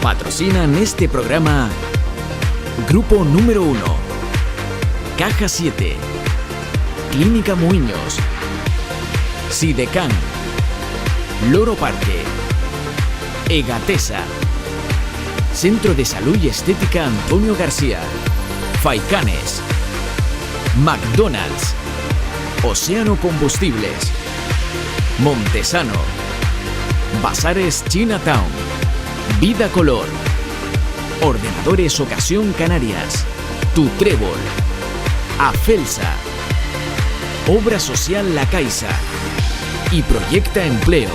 Patrocinan este programa Grupo Número 1, Caja 7, Clínica Muiños, Sidecan, Loro Parque, Egatesa, Centro de Salud y Estética Antonio García, Faicanes, McDonald's, Océano Combustibles, Montesano, Bazares Chinatown, Vida Color, Ordenadores Ocasión Canarias, Tu Trébol, Afelsa, Obra Social La Caixa y Proyecta Empleo.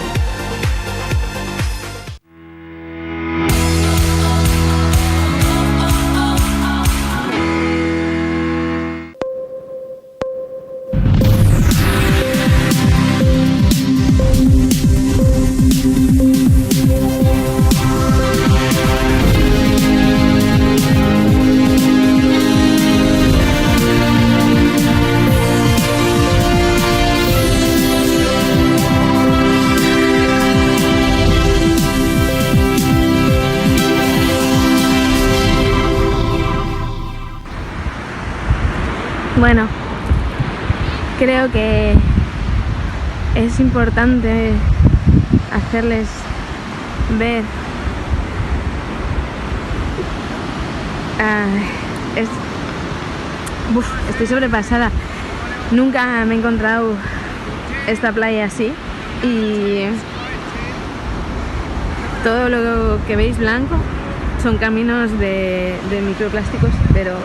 Bueno, creo que es importante hacerles ver estoy sobrepasada. Nunca me he encontrado esta playa así y todo lo que veis blanco son caminos de microplásticos, pero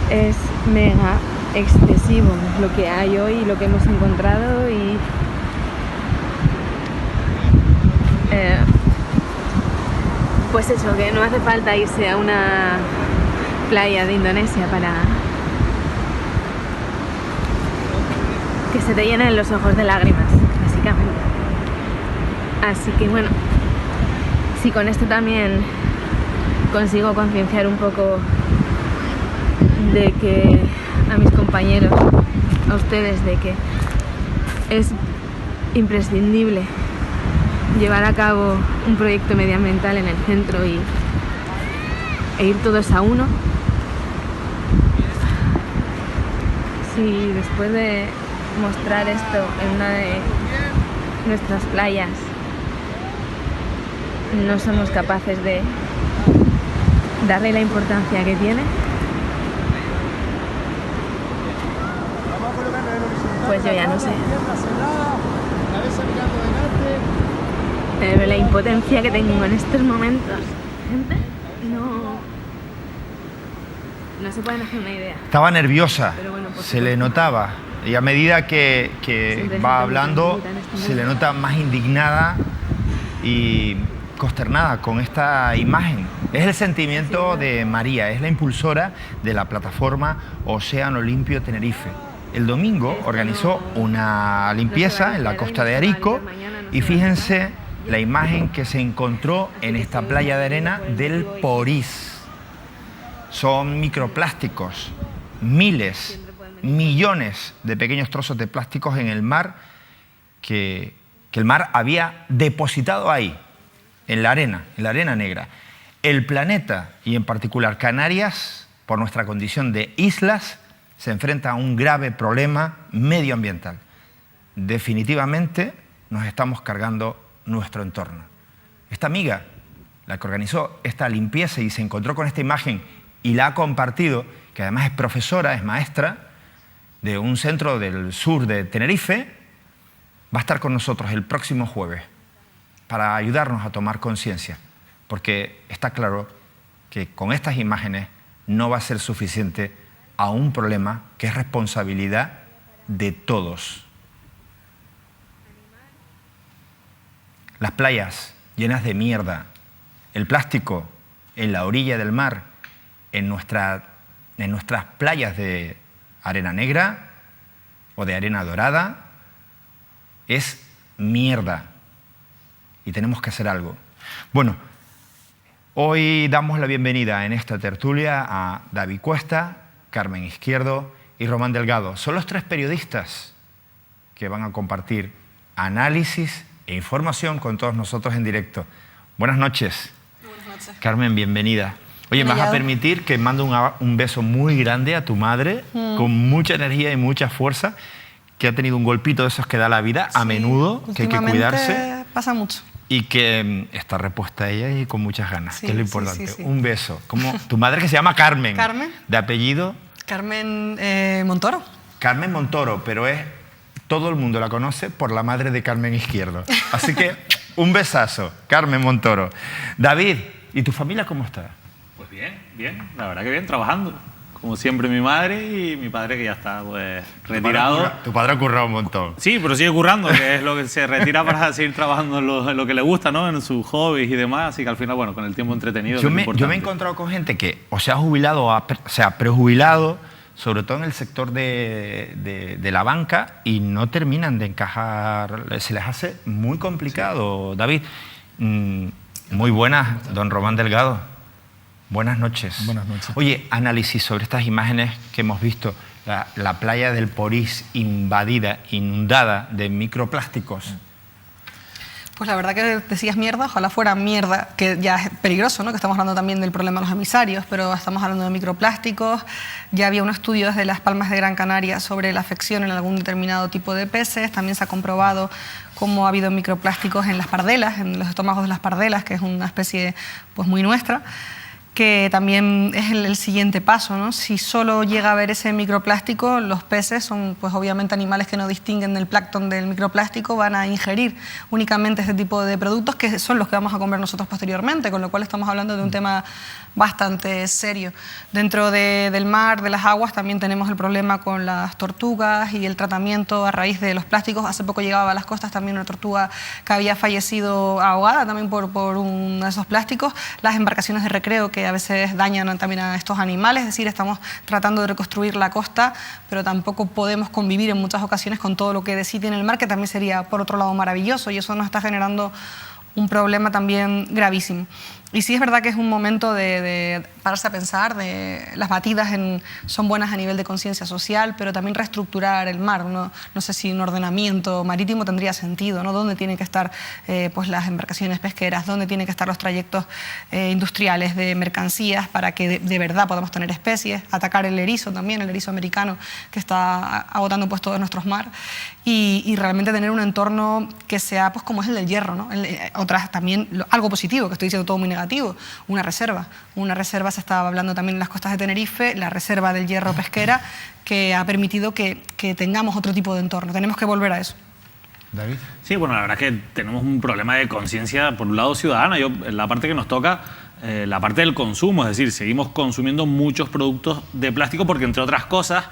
es mega excesivo lo que hay hoy y lo que hemos encontrado y pues eso, que no hace falta irse a una playa de Indonesia para que se te llenen los ojos de lágrimas, básicamente. Así que bueno, si con esto también consigo concienciar un poco de que a mis compañeros, a ustedes, de que es imprescindible llevar a cabo un proyecto medioambiental en el centro e ir todos a uno. Si después de mostrar esto en una de nuestras playas no somos capaces de darle la importancia que tiene, pues yo ya no sé. Pero la impotencia que tengo en estos momentos, gente, no se pueden hacer una idea. Estaba nerviosa, Bueno, se le notaba. Y a medida que va hablando, se le nota más indignada y consternada con esta imagen. Es el sentimiento de María, es la impulsora de la plataforma Océano Limpio Tenerife. El domingo organizó una limpieza en la costa de Arico y fíjense la imagen que se encontró en esta playa de arena del Porís. Son microplásticos, miles, millones de pequeños trozos de plásticos en el mar que el mar había depositado ahí, en la arena negra. El planeta, y en particular Canarias, por nuestra condición de islas, se enfrenta a un grave problema medioambiental. Definitivamente nos estamos cargando nuestro entorno. Esta amiga, la que organizó esta limpieza y se encontró con esta imagen y la ha compartido, que además es profesora, es maestra de un centro del sur de Tenerife, va a estar con nosotros el próximo jueves para ayudarnos a tomar conciencia, porque está claro que con estas imágenes no va a ser suficiente a un problema que es responsabilidad de todos. Las playas llenas de mierda, el plástico en la orilla del mar, en nuestras playas de arena negra o de arena dorada, es mierda y tenemos que hacer algo. Bueno, hoy damos la bienvenida en esta tertulia a David Cuesta, Carmen Izquierdo y Román Delgado. Son los tres periodistas que van a compartir análisis e información con todos nosotros en directo. Buenas noches. noches. Carmen, bienvenida. Oye, me vas a permitir que mande un beso muy grande a tu madre, con mucha energía y mucha fuerza, que ha tenido un golpito de esos que da la vida a menudo, que hay que cuidarse. Pasa mucho. Y que está repuesta ella y con muchas ganas, que es lo importante. Sí. Un beso. Como tu madre, que se llama Carmen. Carmen. ¿De apellido? Carmen Montoro. Carmen Montoro, pero todo el mundo la conoce por la madre de Carmen Izquierdo. Así que un besazo, Carmen Montoro. David, ¿y tu familia cómo está? Pues bien, la verdad que bien, trabajando. Como siempre mi madre y mi padre, que ya está pues retirado. Tu padre ha currado un montón. Sí, pero sigue currando, que es lo que se retira para seguir trabajando en lo que le gusta, ¿no? En sus hobbies y demás, así que al final, bueno, con el tiempo entretenido. Yo me he encontrado con gente que o se ha jubilado o se ha prejubilado, sobre todo en el sector de la banca, y no terminan de encajar. Se les hace muy complicado. Sí. David, muy buenas, don Román Delgado. Buenas noches. Buenas noches. Oye, análisis sobre estas imágenes que hemos visto, la playa del Porís invadida, inundada de microplásticos. Pues la verdad que decías mierda, ojalá fuera mierda, que ya es peligroso, ¿no? Que estamos hablando también del problema de los emisarios, pero estamos hablando de microplásticos. Ya había un estudio desde Las Palmas de Gran Canaria sobre la afección en algún determinado tipo de peces. También se ha comprobado cómo ha habido microplásticos en las pardelas, en los estómagos de las pardelas, que es una especie pues muy nuestra, que también es el siguiente paso, ¿no? Si solo llega a haber ese microplástico, los peces son pues obviamente animales que no distinguen del plancton del microplástico, van a ingerir únicamente este tipo de productos que son los que vamos a comer nosotros posteriormente, con lo cual estamos hablando de un tema bastante serio. Dentro del mar, de las aguas, también tenemos el problema con las tortugas y el tratamiento a raíz de los plásticos. Hace poco llegaba a las costas también una tortuga que había fallecido ahogada también por uno de esos plásticos. Las embarcaciones de recreo que a veces dañan también a estos animales, es decir, estamos tratando de reconstruir la costa, pero tampoco podemos convivir en muchas ocasiones con todo lo que de sí tiene el mar, que también sería por otro lado maravilloso, y eso nos está generando un problema también gravísimo. Y sí es verdad que es un momento de pararse a pensar, las batidas son buenas a nivel de conciencia social, pero también reestructurar el mar. No sé si un ordenamiento marítimo tendría sentido, ¿no? ¿Dónde tienen que estar pues las embarcaciones pesqueras? ¿Dónde tienen que estar los trayectos industriales de mercancías para que de verdad podamos tener especies? Atacar el erizo también, el erizo americano, que está agotando pues todos nuestros mares. Y realmente tener un entorno que sea pues como es el del hierro, ¿no? Otras también, algo positivo, que estoy diciendo todo muy negativo, una reserva. Una reserva, se estaba hablando también en las costas de Tenerife, la reserva del hierro pesquera, que ha permitido que tengamos otro tipo de entorno. Tenemos que volver a eso. David. Sí, bueno, la verdad es que tenemos un problema de conciencia, por un lado ciudadana, en la parte que nos toca, la parte del consumo, es decir, seguimos consumiendo muchos productos de plástico porque, entre otras cosas,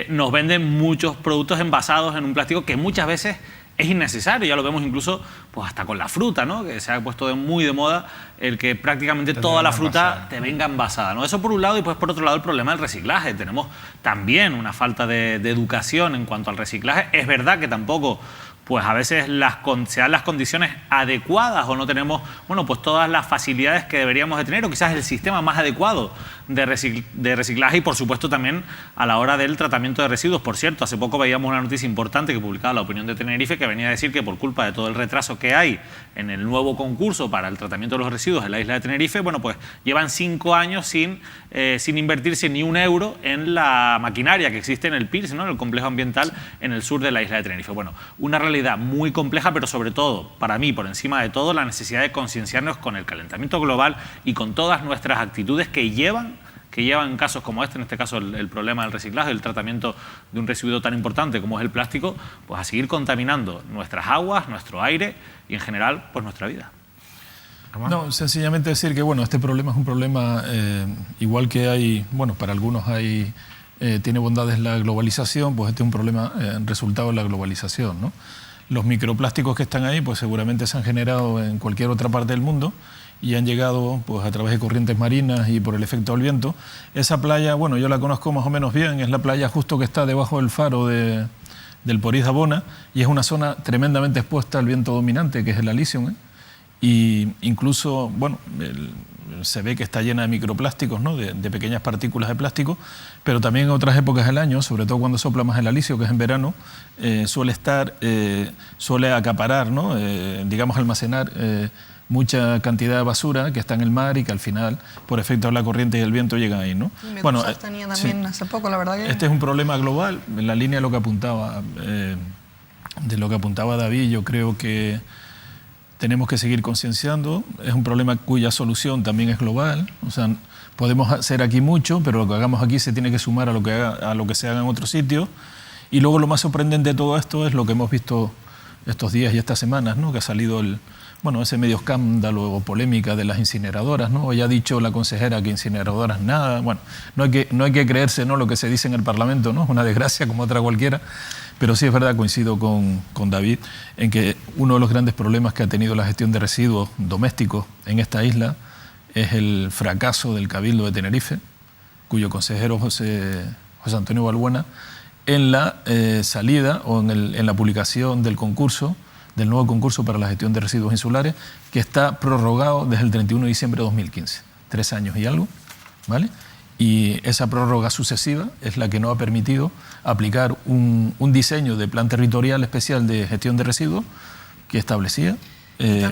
nos venden muchos productos envasados en un plástico que muchas veces es innecesario. Ya lo vemos incluso pues hasta con la fruta, ¿no? Que se ha puesto muy de moda el que prácticamente toda la fruta te venga envasada, ¿no? Eso por un lado, y pues por otro lado el problema del reciclaje. Tenemos también una falta de educación en cuanto al reciclaje. Es verdad que tampoco pues a veces se dan las condiciones adecuadas o no tenemos, bueno, pues todas las facilidades que deberíamos de tener, o quizás el sistema más adecuado de reciclaje, y por supuesto también a la hora del tratamiento de residuos. Por cierto, hace poco veíamos una noticia importante que publicaba La Opinión de Tenerife, que venía a decir que por culpa de todo el retraso que hay en el nuevo concurso para el tratamiento de los residuos en la isla de Tenerife, bueno, pues llevan 5 años sin invertirse ni un euro en la maquinaria que existe en el PIRS, ¿no? En el complejo ambiental en el sur de la isla de Tenerife. Bueno, una realidad muy compleja, pero sobre todo, para mí, por encima de todo, la necesidad de concienciarnos con el calentamiento global y con todas nuestras actitudes que llevan casos como este, en este caso el problema del reciclaje, el tratamiento de un residuo tan importante como es el plástico, pues a seguir contaminando nuestras aguas, nuestro aire y en general pues nuestra vida. No, sencillamente decir que bueno, este problema es un problema igual que hay, bueno, para algunos tiene bondades la globalización, pues este es un problema resultado de la globalización, ¿no? Los microplásticos que están ahí pues seguramente se han generado en cualquier otra parte del mundo y han llegado pues a través de corrientes marinas y por el efecto del viento. Esa playa, bueno, yo la conozco más o menos bien, es la playa justo que está debajo del faro del Porís de Abona, y es una zona tremendamente expuesta al viento dominante, que es el Alisium, Y incluso, bueno, se ve que está llena de microplásticos, ¿no? de pequeñas partículas de plástico, pero también en otras épocas del año, sobre todo cuando sopla más el alisio, que es en verano, suele acaparar, ¿no? Digamos, almacenar mucha cantidad de basura que está en el mar y que al final, por efecto de la corriente y el viento, llegan ahí, ¿no? Bueno, tenía también hace poco, la verdad que... Este es un problema global, en la línea de lo que apuntaba, David. Yo creo que tenemos que seguir concienciando. Es un problema cuya solución también es global. O sea, podemos hacer aquí mucho, pero lo que hagamos aquí se tiene que sumar a lo que se haga en otros sitios. Y luego lo más sorprendente de todo esto es lo que hemos visto estos días y estas semanas, ¿no? Que ha salido ese medio escándalo o polémica de las incineradoras, ¿no? Hoy ha dicho la consejera que incineradoras nada. Bueno, no hay que creerse, ¿no? Lo que se dice en el Parlamento, ¿no? Una desgracia como otra cualquiera. Pero sí es verdad, coincido con David, en que uno de los grandes problemas que ha tenido la gestión de residuos domésticos en esta isla es el fracaso del Cabildo de Tenerife, cuyo consejero José Antonio Balbuena, en la salida o en la publicación del nuevo concurso para la gestión de residuos insulares, que está prorrogado desde el 31 de diciembre de 2015, 3 años y algo, ¿vale? Y esa prórroga sucesiva es la que nos ha permitido aplicar un diseño de plan territorial especial de gestión de residuos que establecía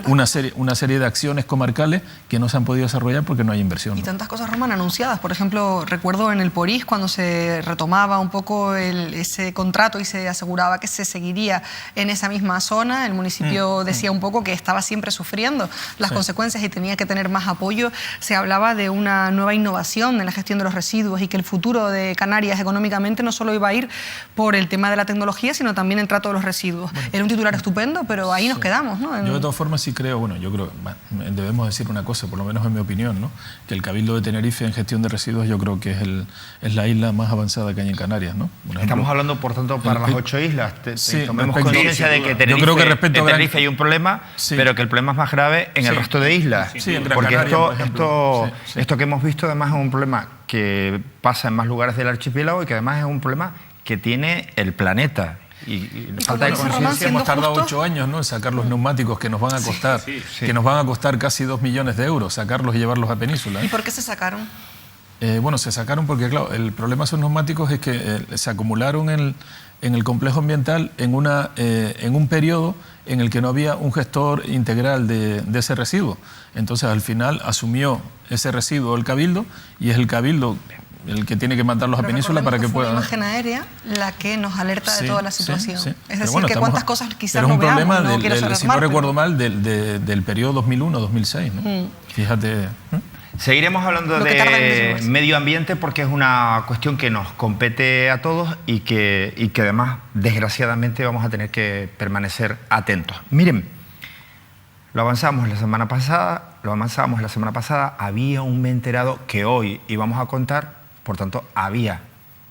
una serie de acciones comarcales que no se han podido desarrollar porque no hay inversión. Y tantas cosas, Román, anunciadas. Por ejemplo, recuerdo en el Porís cuando se retomaba un poco ese contrato y se aseguraba que se seguiría en esa misma zona, el municipio decía un poco que estaba siempre sufriendo las consecuencias y tenía que tener más apoyo. Se hablaba de una nueva innovación en la gestión de los residuos y que el futuro de Canarias económicamente no solo iba a ir por el tema de la tecnología, sino también el trato de los residuos. Era un titular estupendo, pero ahí nos quedamos, ¿no? Yo de todas formas sí creo, debemos decir una cosa, por lo menos en mi opinión, ¿no? Que el Cabildo de Tenerife en gestión de residuos yo creo que es la isla más avanzada que hay en Canarias, ¿no? Estamos hablando, por tanto, para las 8 islas. Tomemos conciencia de que yo creo que respecto en Tenerife hay un problema, pero que el problema es más grave en el resto de islas. Porque esto que hemos visto además es un problema que pasa en más lugares del archipiélago y que además es un problema que tiene el planeta. Y falta de conciencia. Hemos tardado 8 años, ¿no? En sacar los neumáticos que nos van a costar, que nos van a costar casi 2 millones de euros, sacarlos y llevarlos a Península. ¿Y por qué se sacaron? Se sacaron porque, claro, el problema de esos neumáticos es que se acumularon en el complejo ambiental en un periodo en el que no había un gestor integral de ese residuo. Entonces, al final, asumió ese residuo el Cabildo y es el Cabildo el que tiene que mandarlos a Península para que puedan... Fue la imagen aérea la que nos alerta de toda la situación. Es decir, bueno, que cuántas cosas quizás no veamos, no quiero ser si no recuerdo mal, del periodo 2001-2006, ¿no? Fíjate... Seguiremos hablando de medio ambiente porque es una cuestión que nos compete a todos y que además, desgraciadamente, vamos a tener que permanecer atentos. Miren, lo avanzamos la semana pasada, había un me enterado que hoy íbamos a contar, por tanto, había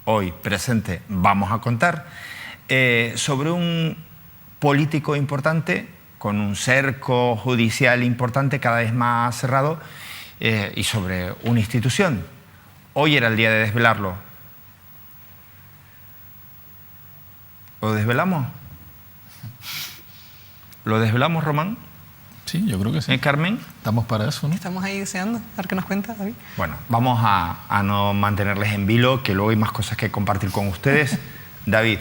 hoy presente, vamos a contar, sobre un político importante, con un cerco judicial importante, cada vez más cerrado, y sobre una institución. Hoy era el día de desvelarlo. ¿Lo desvelamos? ¿Lo desvelamos, Román? Sí, yo creo que sí. Carmen. Estamos para eso, ¿no? Estamos ahí deseando. A ver qué nos cuenta, David. Bueno, vamos a no mantenerles en vilo, que luego hay más cosas que compartir con ustedes. David,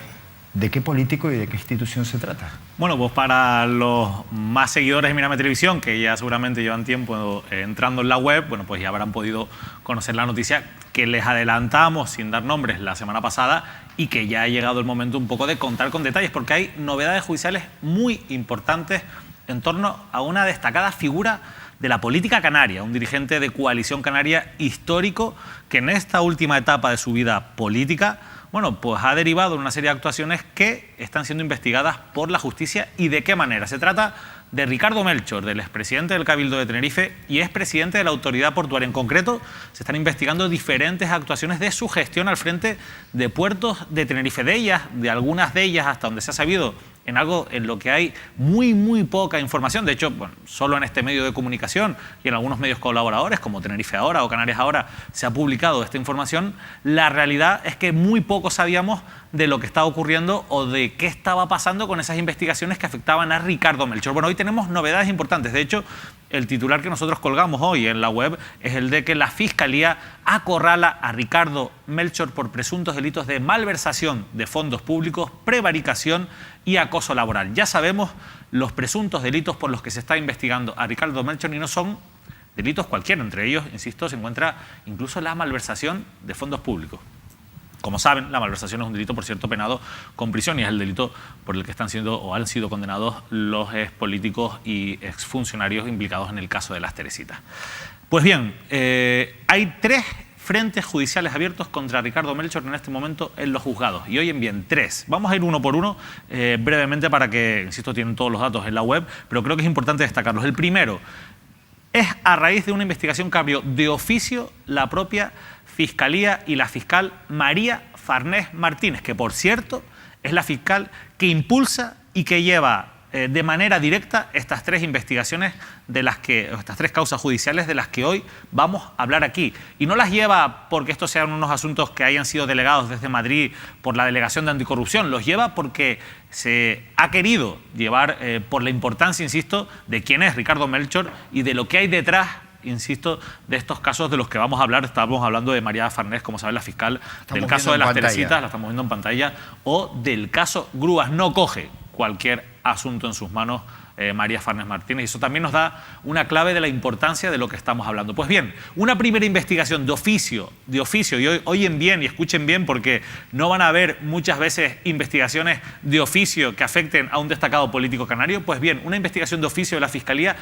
¿de qué político y de qué institución se trata? Bueno, pues para los más seguidores de Mírame Televisión, que ya seguramente llevan tiempo entrando en la web, bueno, pues ya habrán podido conocer la noticia que les adelantamos sin dar nombres la semana pasada y que ya ha llegado el momento un poco de contar con detalles, porque hay novedades judiciales muy importantes en torno a una destacada figura de la política canaria, un dirigente de Coalición Canaria histórico que en esta última etapa de su vida política, bueno, pues ha derivado en una serie de actuaciones que están siendo investigadas por la justicia. ¿Y de qué manera? Se trata de Ricardo Melchor, del expresidente del Cabildo de Tenerife y expresidente de la Autoridad Portuaria. En concreto, se están investigando diferentes actuaciones de su gestión al frente de puertos de Tenerife. De algunas de ellas, hasta donde se ha sabido, en algo en lo que hay muy poca información. De hecho, bueno, solo en este medio de comunicación y en algunos medios colaboradores como Tenerife Ahora o Canarias Ahora se ha publicado esta información. La realidad es que muy poco sabíamos de lo que estaba ocurriendo o de qué estaba pasando con esas investigaciones que afectaban a Ricardo Melchor. Bueno, hoy tenemos novedades importantes. De hecho, el titular que nosotros colgamos hoy en la web es el de que la Fiscalía acorrala a Ricardo Melchor por presuntos delitos de malversación de fondos públicos, prevaricación y acoso laboral. Ya sabemos los presuntos delitos por los que se está investigando a Ricardo Melchor y no son delitos cualquiera. Entre ellos, insisto, se encuentra incluso la malversación de fondos públicos. Como saben, la malversación es un delito, por cierto, penado con prisión y es el delito por el que están siendo o han sido condenados los expolíticos y exfuncionarios implicados en el caso de las Teresitas. Pues bien, hay 3 frentes judiciales abiertos contra Ricardo Melchor en este momento en los juzgados. Y hoy en bien 3. Vamos a ir uno por uno brevemente para que, insisto, tienen todos los datos en la web, pero creo que es importante destacarlos. El primero es a raíz de una investigación que abrió de oficio la propia Fiscalía y la fiscal María Farnés Martínez, que por cierto es la fiscal que impulsa y que lleva de manera directa estas 3 investigaciones estas 3 causas judiciales de las que hoy vamos a hablar aquí. Y no las lleva porque estos sean unos asuntos que hayan sido delegados desde Madrid por la Delegación de Anticorrupción, los lleva porque se ha querido llevar por la importancia, insisto, de quién es Ricardo Melchor y de lo que hay detrás, insisto, de estos casos de los que vamos a hablar. Estábamos hablando de María Farnés, como sabe la fiscal, del caso de las Teresitas, la estamos viendo en pantalla, o del caso Grúas. No coge cualquier asunto en sus manos María Farnés Martínez. Y eso también nos da una clave de la importancia de lo que estamos hablando. Pues bien, una primera investigación de oficio, y oyen bien y escuchen bien porque no van a haber muchas veces investigaciones de oficio que afecten a un destacado político canario. Pues bien, una investigación de oficio de la Fiscalía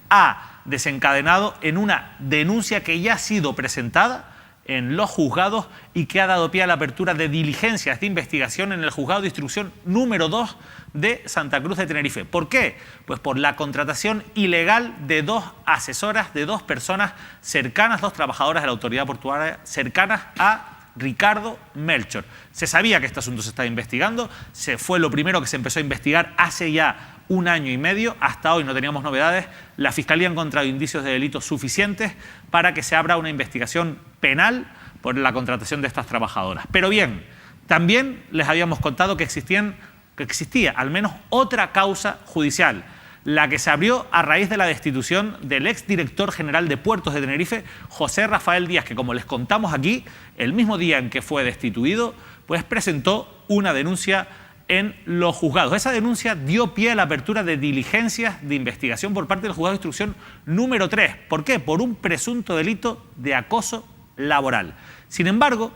ha desencadenado en una denuncia que ya ha sido presentada en los juzgados y que ha dado pie a la apertura de diligencias de investigación en el juzgado de instrucción número 2 de Santa Cruz de Tenerife. ¿Por qué? Pues por la contratación ilegal de 2 asesoras, de 2 personas cercanas, 2 trabajadoras de la autoridad portuaria cercanas a Ricardo Melchor. Se sabía que este asunto se estaba investigando, fue lo primero que se empezó a investigar hace ya 1 año y medio, hasta hoy no teníamos novedades. La Fiscalía ha encontrado indicios de delitos suficientes para que se abra una investigación penal por la contratación de estas trabajadoras. Pero bien, también les habíamos contado que existía al menos otra causa judicial, la que se abrió a raíz de la destitución del exdirector general de Puertos de Tenerife, José Rafael Díaz, que como les contamos aquí, el mismo día en que fue destituido, pues presentó una denuncia en los juzgados. Esa denuncia dio pie a la apertura de diligencias de investigación por parte del juzgado de instrucción número 3. ¿Por qué? Por un presunto delito de acoso laboral. Sin embargo,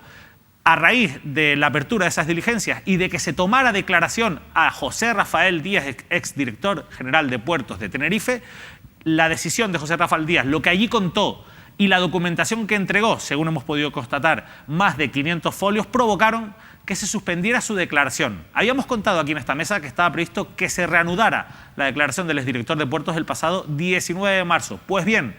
a raíz de la apertura de esas diligencias y de que se tomara declaración a José Rafael Díaz, exdirector general de Puertos de Tenerife, la decisión de José Rafael Díaz, lo que allí contó y la documentación que entregó, según hemos podido constatar, más de 500 folios, provocaron que se suspendiera su declaración. Habíamos contado aquí en esta mesa que estaba previsto que se reanudara la declaración del exdirector de Puertos el pasado 19 de marzo. Pues bien,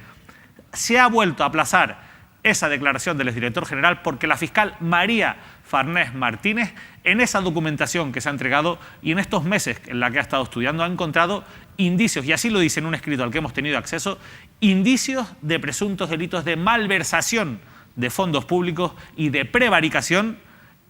se ha vuelto a aplazar esa declaración del exdirector general porque la fiscal María Farnés Martínez, en esa documentación que se ha entregado y en estos meses en la que ha estado estudiando, ha encontrado indicios, y así lo dice en un escrito al que hemos tenido acceso, indicios de presuntos delitos de malversación de fondos públicos y de prevaricación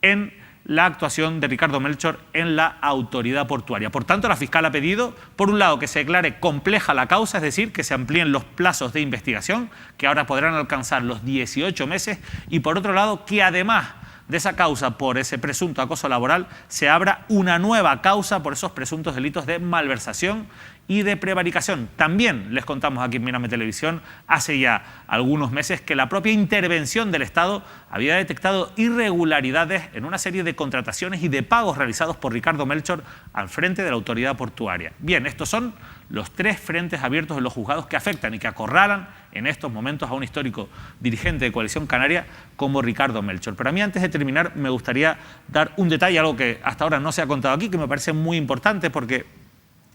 en la actuación de Ricardo Melchor en la autoridad portuaria. Por tanto, la fiscal ha pedido, por un lado, que se declare compleja la causa, es decir, que se amplíen los plazos de investigación, que ahora podrán alcanzar los 18 meses, y por otro lado, que además de esa causa por ese presunto acoso laboral, se abra una nueva causa por esos presuntos delitos de malversación y de prevaricación. También les contamos aquí en Mírame Televisión hace ya algunos meses que la propia intervención del Estado había detectado irregularidades en una serie de contrataciones y de pagos realizados por Ricardo Melchor al frente de la autoridad portuaria. Bien, estos son los 3 frentes abiertos en los juzgados que afectan y que acorralan en estos momentos a un histórico dirigente de Coalición Canaria como Ricardo Melchor. Pero a mí, antes de terminar, me gustaría dar un detalle, algo que hasta ahora no se ha contado aquí, que me parece muy importante porque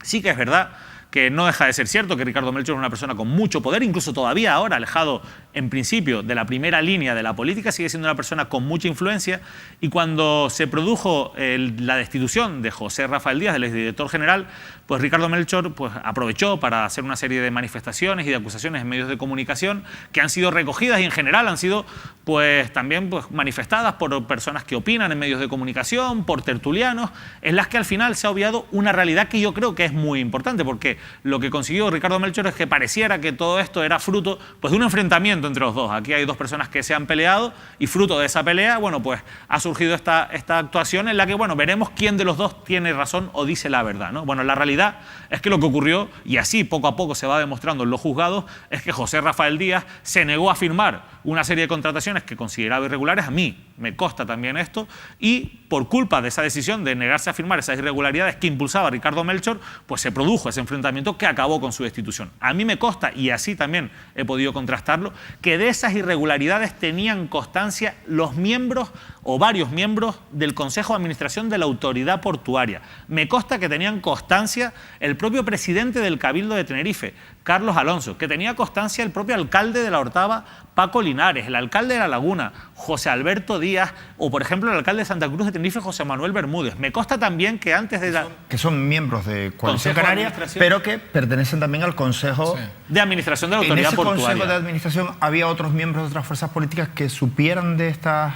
sí que es verdad que no deja de ser cierto que Ricardo Melchor es una persona con mucho poder, incluso todavía ahora alejado en principio de la primera línea de la política, sigue siendo una persona con mucha influencia, y cuando se produjo la destitución de José Rafael Díaz, del exdirector general, pues Ricardo Melchor pues aprovechó para hacer una serie de manifestaciones y de acusaciones en medios de comunicación que han sido recogidas y en general han sido pues también pues manifestadas por personas que opinan en medios de comunicación, por tertulianos, en las que al final se ha obviado una realidad que yo creo que es muy importante, porque lo que consiguió Ricardo Melchor es que pareciera que todo esto era fruto pues, de un enfrentamiento entre los dos. Aquí hay dos personas que se han peleado y fruto de esa pelea, bueno, pues ha surgido esta actuación en la que, bueno, veremos quién de los dos tiene razón o dice la verdad, ¿no? Bueno, la realidad es que lo que ocurrió, y así poco a poco se va demostrando en los juzgados, es que José Rafael Díaz se negó a firmar una serie de contrataciones que consideraba irregulares. A mí me consta también esto, y por culpa de esa decisión de negarse a firmar esas irregularidades que impulsaba Ricardo Melchor, pues se produjo ese enfrentamiento que acabó con su destitución. A mí me consta, y así también he podido contrastarlo, que de esas irregularidades tenían constancia los miembros o varios miembros del Consejo de Administración de la Autoridad Portuaria. Me consta que tenían constancia el propio presidente del Cabildo de Tenerife, Carlos Alonso, que tenía constancia el propio alcalde de La Orotava, Paco Linares, el alcalde de La Laguna, José Alberto Díaz, o por ejemplo el alcalde de Santa Cruz de Tenerife, José Manuel Bermúdez. Me consta también que antes de que son miembros de Coalición Canaria, pero que pertenecen también al Consejo de Administración de la Autoridad Portuaria. ¿En ese Consejo de Administración había otros miembros de otras fuerzas políticas que supieran de estas...?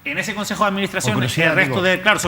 En ese Consejo de Administración, el resto de... Claro,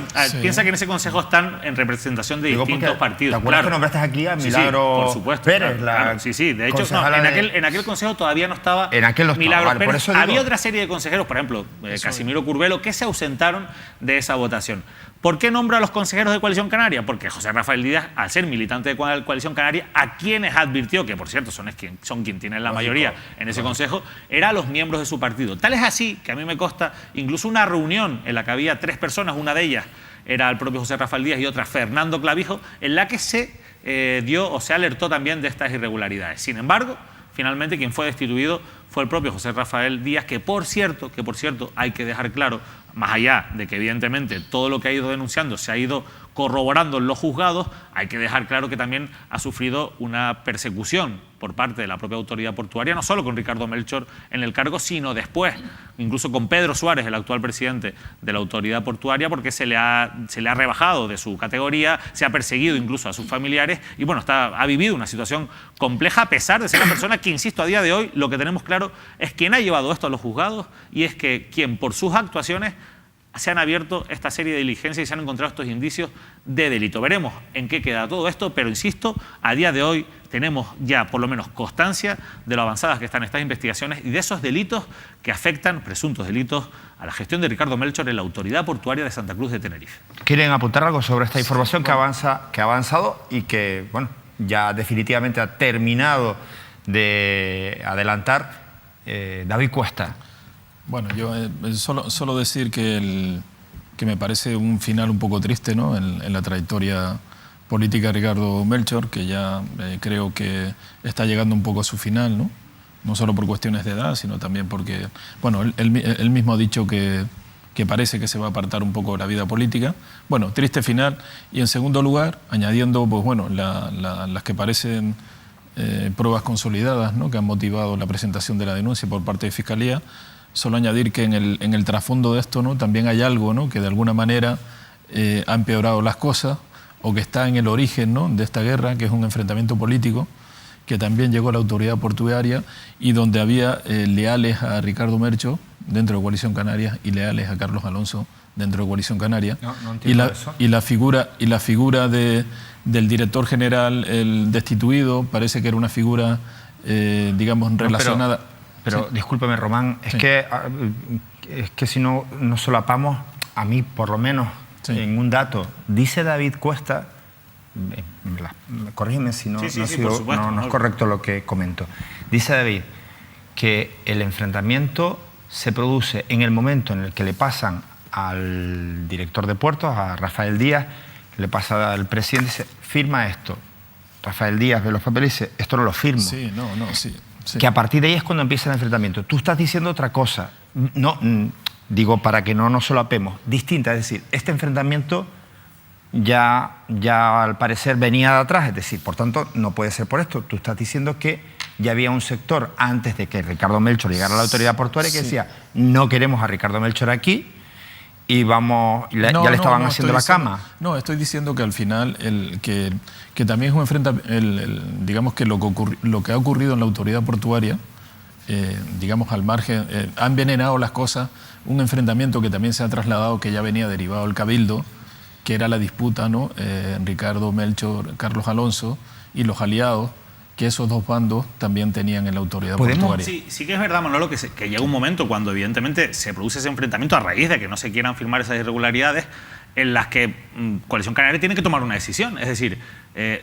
piensa que en ese Consejo están en representación de distintos partidos. ¿Te acuerdas que nombraste aquí a Milagro por supuesto, Pérez? Claro. Sí, de hecho, en aquel Consejo todavía no estaba Milagro Pérez. Por había otra serie de consejeros, por ejemplo, Casimiro Curbelo, que se ausentaron de esa votación. ¿Por qué nombra a los consejeros de Coalición Canaria? Porque José Rafael Díaz, al ser militante de Coalición Canaria, a quienes advirtió, que por cierto son quien tienen la mayoría en ese consejo, eran los miembros de su partido. Tal es así que a mí me consta incluso una reunión en la que había 3 personas, una de ellas era el propio José Rafael Díaz y otra Fernando Clavijo, en la que se dio o se alertó también de estas irregularidades. Sin embargo, finalmente quien fue destituido fue el propio José Rafael Díaz, que por cierto hay que dejar claro, más allá de que evidentemente todo lo que ha ido denunciando se ha ido corroborando en los juzgados, hay que dejar claro que también ha sufrido una persecución por parte de la propia autoridad portuaria, no solo con Ricardo Melchor en el cargo, sino después, incluso con Pedro Suárez, el actual presidente de la autoridad portuaria, porque se le ha rebajado de su categoría, se ha perseguido incluso a sus familiares y bueno, ha vivido una situación compleja a pesar de ser una persona que, insisto, a día de hoy lo que tenemos claro es quién ha llevado esto a los juzgados y es que quien por sus actuaciones se han abierto esta serie de diligencias y se han encontrado estos indicios de delito. Veremos en qué queda todo esto, pero insisto, a día de hoy tenemos ya por lo menos constancia de lo avanzadas que están estas investigaciones y de esos delitos que afectan, presuntos delitos, a la gestión de Ricardo Melchor en la Autoridad Portuaria de Santa Cruz de Tenerife. ¿Quieren apuntar algo sobre esta información que ha avanzado y que, bueno, ya definitivamente ha terminado de adelantar David Cuesta? Bueno, yo solo decir que me parece un final un poco triste, ¿no?, en la trayectoria política de Ricardo Melchor, que ya creo que está llegando un poco a su final, ¿no? No solo por cuestiones de edad, sino también porque, bueno, él mismo ha dicho que parece que se va a apartar un poco de la vida política. Bueno, triste final. Y en segundo lugar, añadiendo, pues bueno, las que parecen pruebas consolidadas, ¿no?, que han motivado la presentación de la denuncia por parte de Fiscalía. Solo añadir que en el trasfondo de esto, ¿no?, también hay algo, ¿no?, que de alguna manera ha empeorado las cosas o que está en el origen, ¿no?, de esta guerra, que es un enfrentamiento político que también llegó a la autoridad portuaria y donde había leales a Ricardo Melchor dentro de Coalición Canaria y leales a Carlos Alonso dentro de Coalición Canaria. No entiendo eso. Y la figura del director general, el destituido, parece que era una figura, digamos, relacionada... Pero sí. Discúlpeme, Román, es que si no nos solapamos, a mí por lo menos, en un dato, dice David Cuesta, corrígeme si no, no es correcto lo que comento, dice David que el enfrentamiento se produce en el momento en el que le pasan al director de puertos, a Rafael Díaz, que le pasa al presidente y dice, firma esto. Rafael Díaz ve los papeles y dice, esto no lo firmo. Sí. Que a partir de ahí es cuando empieza el enfrentamiento. Tú estás diciendo otra cosa, no, digo para que no nos solapemos, distinta, es decir, este enfrentamiento ya al parecer venía de atrás, es decir, por tanto no puede ser por esto. Tú estás diciendo que ya había un sector antes de que Ricardo Melchor llegara a la autoridad portuaria que decía, no queremos a Ricardo Melchor aquí y ya le estaban haciendo la cama. No, estoy diciendo que al final que también es un enfrentamiento, digamos que lo que ha ocurrido en la autoridad portuaria, digamos al margen, ha envenenado las cosas, un enfrentamiento que también se ha trasladado, que ya venía derivado del Cabildo, que era la disputa, ¿no?, Ricardo Melchor, Carlos Alonso, y los aliados que esos dos bandos también tenían en la autoridad portuaria. Sí que es verdad, Manolo, que llega un momento cuando evidentemente se produce ese enfrentamiento a raíz de que no se quieran firmar esas irregularidades, en las que Coalición Canaria tiene que tomar una decisión. Es decir,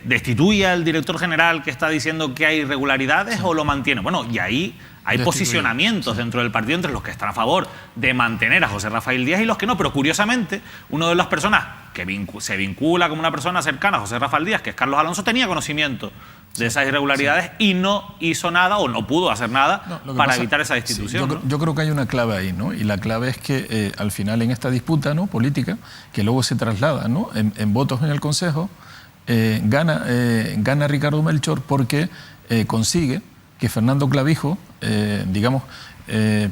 ¿destituye al director general que está diciendo que hay irregularidades o lo mantiene? Bueno, y ahí hay posicionamientos dentro del partido entre los que están a favor de mantener a José Rafael Díaz y los que no. Pero curiosamente, una de las personas que se vincula como una persona cercana a José Rafael Díaz, que es Carlos Alonso, tenía conocimiento de esas irregularidades y no hizo nada o no pudo hacer nada para evitar esa destitución. Yo creo que hay una clave ahí, ¿no? Y la clave es que al final en esta disputa, ¿no?, política, que luego se traslada, ¿no?, en votos en el Consejo, gana Ricardo Melchor porque consigue que Fernando Clavijo,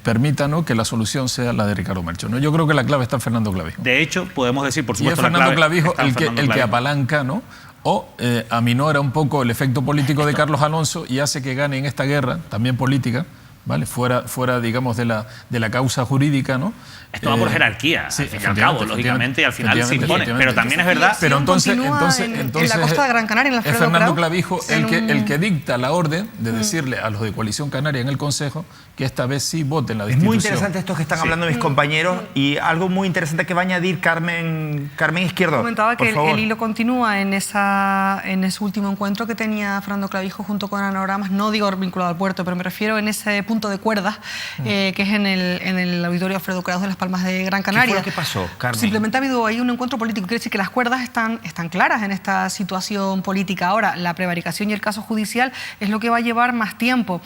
permita, ¿no?, que la solución sea la de Ricardo Melchor, ¿no? Yo creo que la clave está en Fernando Clavijo. De hecho, podemos decir, por supuesto, y es Fernando Clavijo el que apalanca, ¿no?, o aminora un poco el efecto político de Carlos Alonso y hace que gane en esta guerra, también política, ¿vale? Fuera digamos, de la causa jurídica, ¿no? Esto va por jerarquía, al fin y al cabo, lógicamente, y al final se impone. Pero también es verdad... Pero entonces en la costa de Gran Canaria, en el es Fernando Clavijo el que dicta la orden de decirle a los de Coalición Canaria en el Consejo que esta vez sí voten la destitución. Es muy interesante esto que están hablando mis compañeros, y algo muy interesante que va a añadir Carmen Izquierdo. Comentaba que el hilo continúa en ese último encuentro que tenía Fernando Clavijo junto con Anoramas, no digo vinculado al puerto, pero me refiero en ese punto de cuerdas, que es en el auditorio Alfredo Kraus de Las Palmas de Gran Canaria. ¿Qué fue lo que pasó, Carmen? Simplemente ha habido ahí un encuentro político. Quiere decir que las cuerdas están claras en esta situación política. Ahora, la prevaricación y el caso judicial es lo que va a llevar más tiempo.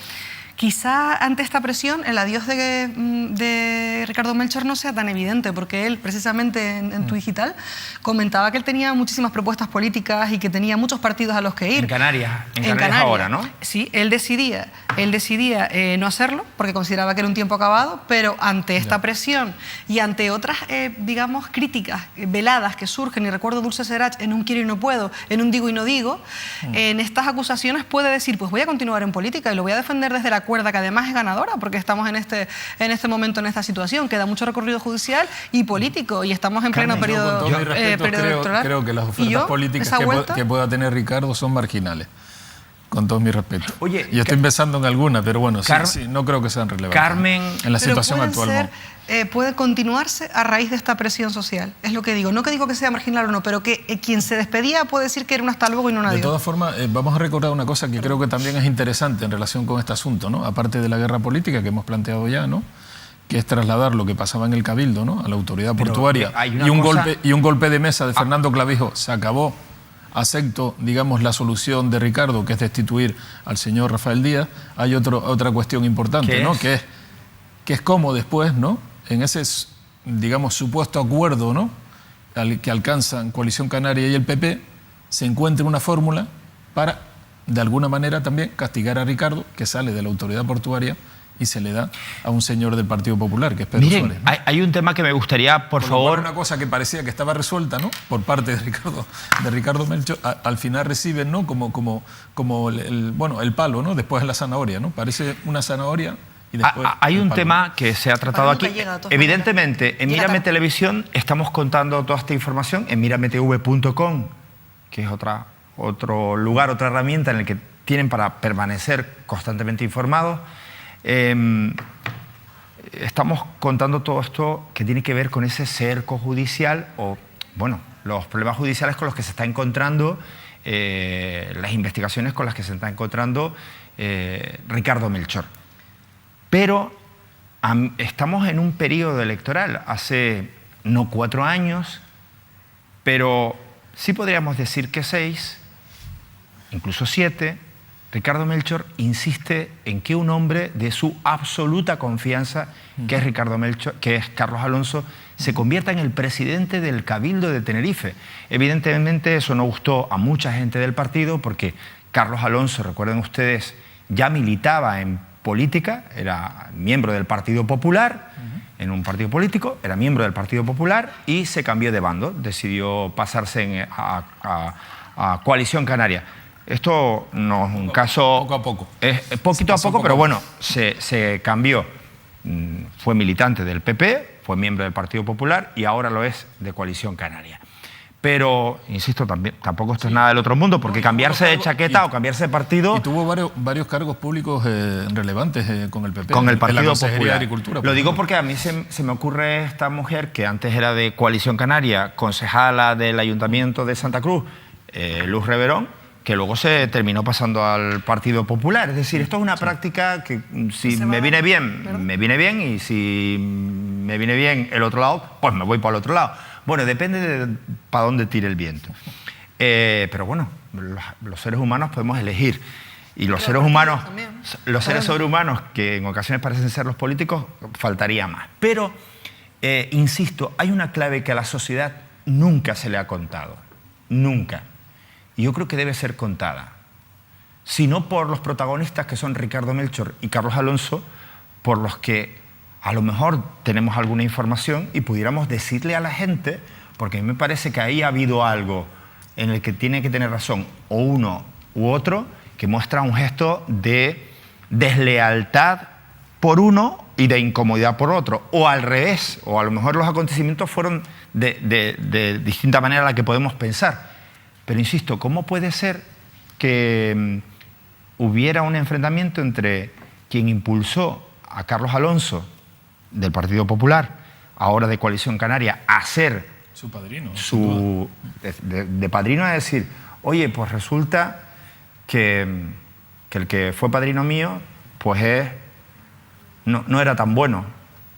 Quizá ante esta presión el adiós de Ricardo Melchor no sea tan evidente, porque él precisamente en Tu Digital comentaba que él tenía muchísimas propuestas políticas y que tenía muchos partidos a los que ir. En Canarias ahora, ¿no? Sí, él decidía no hacerlo porque consideraba que era un tiempo acabado, pero ante esta presión y ante otras, digamos, críticas veladas que surgen, y recuerdo Dulce Serach en un quiero y no puedo, en un digo y no digo, en estas acusaciones puede decir, pues voy a continuar en política y lo voy a defender desde la cuerda, que además es ganadora, porque estamos en este momento, en esta situación. Queda mucho recorrido judicial y político, y estamos en pleno periodo electoral. Creo que las ofertas políticas que pueda tener Ricardo son marginales. Con todo mi respeto. Oye, yo estoy pensando en alguna, pero bueno, no creo que sean relevantes. Carmen, en la situación actual. Puede continuarse a raíz de esta presión social. Es lo que digo. No que digo que sea marginal o no, pero que quien se despedía puede decir que era un hasta luego y no un adiós. De todas formas, vamos a recordar una cosa que creo que también es interesante en relación con este asunto, ¿no? Aparte de la guerra política que hemos planteado ya, ¿no?, que es trasladar lo que pasaba en el Cabildo, ¿no?, a la autoridad portuaria, y un golpe de mesa de Fernando Clavijo. Se acabó. Acepto, digamos, la solución de Ricardo, que es destituir al señor Rafael Díaz. Hay otra cuestión importante, ¿no?, que es cómo después, ¿no?, en ese, digamos, supuesto acuerdo, ¿no?, que alcanzan Coalición Canaria y el PP, se encuentre una fórmula para, de alguna manera, también castigar a Ricardo, que sale de la autoridad portuaria y se le da a un señor del Partido Popular, que es Pedro Suárez, ¿no? Hay un tema que me gustaría, por favor... Una cosa que parecía que estaba resuelta, ¿no?, por parte de Ricardo Melchor, al final reciben, ¿no?, como el palo, ¿no?, después de la zanahoria, ¿no? Parece una zanahoria y después... Hay un tema que se ha tratado aquí. Evidentemente, en Mírame Televisión estamos contando toda esta información, en mirametv.com, que es otro lugar, otra herramienta en el que tienen para permanecer constantemente informados. Estamos contando todo esto que tiene que ver con ese cerco judicial, o, bueno, los problemas judiciales con los que se está encontrando, las investigaciones con las que se está encontrando Ricardo Melchor. Pero estamos en un periodo electoral, hace no 4 años, pero sí podríamos decir que 6, incluso 7, Ricardo Melchor insiste en que un hombre de su absoluta confianza, que es Ricardo Melchor, que es Carlos Alonso, se convierta en el presidente del Cabildo de Tenerife. Evidentemente eso no gustó a mucha gente del partido, porque Carlos Alonso, recuerden ustedes, ya militaba en política, era miembro del Partido Popular, en un partido político, era miembro del Partido Popular y se cambió de bando, decidió pasarse a Coalición Canaria. Esto no es un caso... Poco a poco. Poquito a poco, pero bueno, se cambió. Fue militante del PP, fue miembro del Partido Popular y ahora lo es de Coalición Canaria. Pero, insisto, tampoco esto es nada del otro mundo, porque cambiarse de chaqueta o cambiarse de partido... Y tuvo varios cargos públicos relevantes con el PP. Con el Partido Popular. De Agricultura, Lo digo porque a mí se me ocurre esta mujer, que antes era de Coalición Canaria, concejala del Ayuntamiento de Santa Cruz, Luz Reverón, que luego se terminó pasando al Partido Popular. Es decir, esto es una práctica que si me viene bien, me viene bien, y si me viene bien el otro lado, pues me voy para el otro lado. Bueno, depende de para dónde tire el viento. Pero bueno, los seres humanos podemos elegir. Y los seres humanos, los seres sobrehumanos, que en ocasiones parecen ser los políticos, faltaría más. Pero, insisto, hay una clave que a la sociedad nunca se le ha contado. Nunca. Y yo creo que debe ser contada. Si no por los protagonistas, que son Ricardo Melchor y Carlos Alonso, por los que a lo mejor tenemos alguna información y pudiéramos decirle a la gente, porque a mí me parece que ahí ha habido algo en el que tiene que tener razón o uno u otro, que muestra un gesto de deslealtad por uno y de incomodidad por otro, o al revés, o a lo mejor los acontecimientos fueron de distinta manera a la que podemos pensar. Pero insisto, ¿cómo puede ser que hubiera un enfrentamiento entre quien impulsó a Carlos Alonso del Partido Popular, ahora de Coalición Canaria, a ser su padrino, de padrino, a decir, oye, pues resulta que el que fue padrino mío, pues no era tan bueno?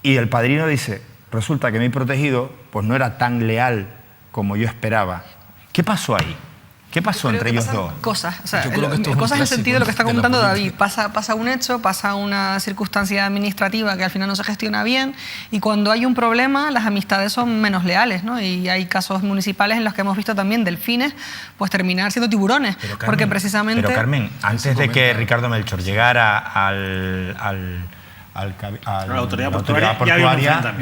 Y el padrino dice, resulta que mi protegido pues no era tan leal como yo esperaba. ¿Qué pasó ahí? ¿Qué pasó entre ellos dos? Cosas, o sea, cosas en el sentido de lo que está comentando David. Pasa un hecho, pasa una circunstancia administrativa que al final no se gestiona bien, y cuando hay un problema las amistades son menos leales, ¿no? Y hay casos municipales en los que hemos visto también delfines pues terminar siendo tiburones, porque precisamente... Pero Carmen, antes de que Ricardo Melchor llegara a la autoridad portuaria,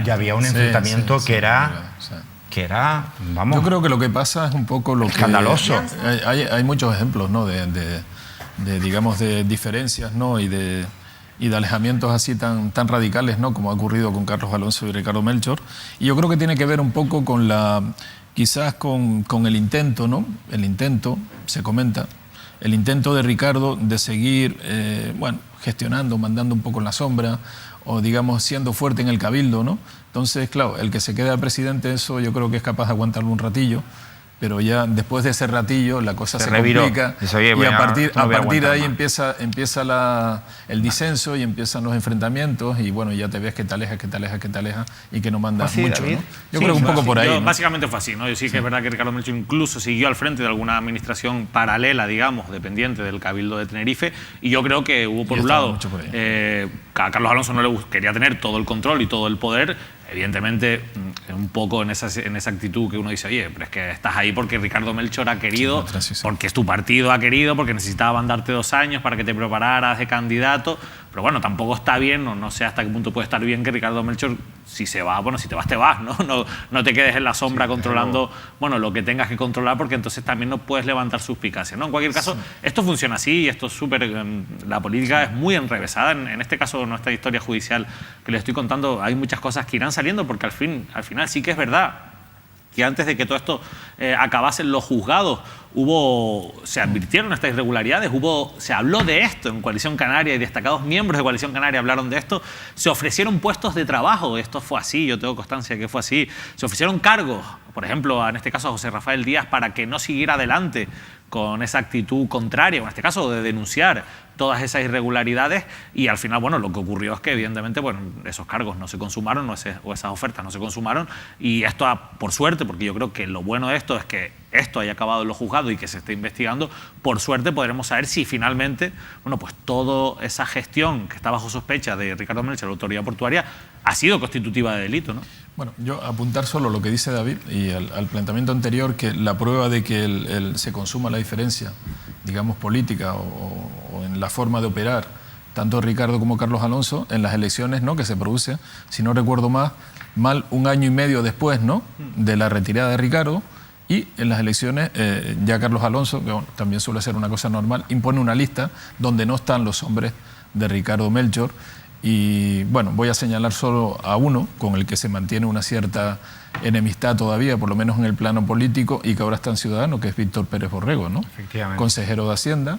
ya había un enfrentamiento que era, vamos... Yo creo que lo que pasa es un poco lo escandaloso. Hay muchos ejemplos, ¿no? digamos, de diferencias, ¿no? y de alejamientos así tan radicales, ¿no? Como ha ocurrido con Carlos Alonso y Ricardo Melchor. Y yo creo que tiene que ver un poco con quizás con el intento, ¿no? El intento, se comenta, el intento de Ricardo de seguir, gestionando, mandando un poco en la sombra, o digamos siendo fuerte en el cabildo, ¿no? Entonces, claro, el que se quede al presidente, eso yo creo que es capaz de aguantarlo un ratillo, pero ya después de ese ratillo la cosa se complica, y a partir de ahí empieza el disenso y empiezan los enfrentamientos, y bueno, ya te ves que te alejas y que no mandas mucho, ¿no? Yo creo que un poco por ahí, ¿no? Básicamente fue así, ¿no? Yo sí que es verdad que Ricardo Melchor incluso siguió al frente de alguna administración paralela, digamos, dependiente del Cabildo de Tenerife, y yo creo que hubo, por un lado, a Carlos Alonso no le quería tener todo el control y todo el poder. Evidentemente, un poco en esa actitud que uno dice, oye, pero es que estás ahí porque Ricardo Melchor ha querido, porque es tu partido ha querido, porque necesitaban darte 2 años para que te prepararas de candidato. Pero bueno, tampoco está bien, no sé hasta qué punto puede estar bien que Ricardo Melchor, si se va, bueno, si te vas, te vas, ¿no? No te quedes en la sombra controlando, bueno, lo que tengas que controlar, porque entonces también no puedes levantar suspicacias, ¿no? En cualquier caso, esto funciona así, y esto es súper... La política es muy enrevesada. En este caso, nuestra historia judicial que les estoy contando, hay muchas cosas que irán saliendo, porque al final sí que es verdad que antes de que todo esto acabase en los juzgados, se advirtieron estas irregularidades, se habló de esto en Coalición Canaria, y destacados miembros de Coalición Canaria hablaron de esto, se ofrecieron puestos de trabajo, esto fue así, yo tengo constancia de que fue así, se ofrecieron cargos, por ejemplo, en este caso a José Rafael Díaz, para que no siguiera adelante con esa actitud contraria, en este caso de denunciar todas esas irregularidades, y al final, bueno, lo que ocurrió es que evidentemente, bueno, esos cargos no se consumaron, o esas ofertas no se consumaron, y esto, por suerte, porque yo creo que lo bueno de esto es que esto haya acabado en los juzgados y que se esté investigando, por suerte podremos saber si finalmente, bueno, pues toda esa gestión que está bajo sospecha de Ricardo Melchor, la autoridad portuaria, ha sido constitutiva de delito, ¿no? Bueno, yo apuntar solo lo que dice David y al planteamiento anterior, que la prueba de que se consuma la diferencia, digamos, política o en la forma de operar, tanto Ricardo como Carlos Alonso, en las elecciones, ¿no?, que se produce, si no recuerdo mal 1 año y medio después, ¿no?, de la retirada de Ricardo, y en las elecciones ya Carlos Alonso, que bueno, también suele ser una cosa normal, impone una lista donde no están los hombres de Ricardo Melchor, Y bueno, voy a señalar solo a uno con el que se mantiene una cierta enemistad todavía, por lo menos en el plano político, y que ahora está en Ciudadanos, que es Víctor Pérez Borrego, ¿no? Efectivamente. Consejero de Hacienda,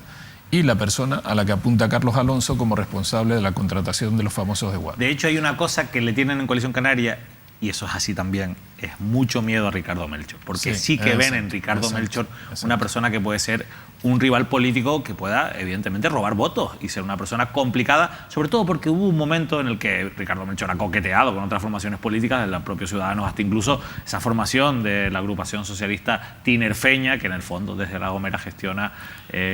y la persona a la que apunta Carlos Alonso como responsable de la contratación de los famosos de Guardia. De hecho, hay una cosa que le tienen en Coalición Canaria, y eso es así también, es mucho miedo a Ricardo Melchor, porque sí que ven en Ricardo Melchor una persona que puede ser un rival político que pueda, evidentemente, robar votos y ser una persona complicada, sobre todo porque hubo un momento en el que Ricardo Melchor ha coqueteado con otras formaciones políticas, de los propios Ciudadanos, hasta incluso esa formación de la agrupación socialista tinerfeña, que en el fondo desde La Gomera gestiona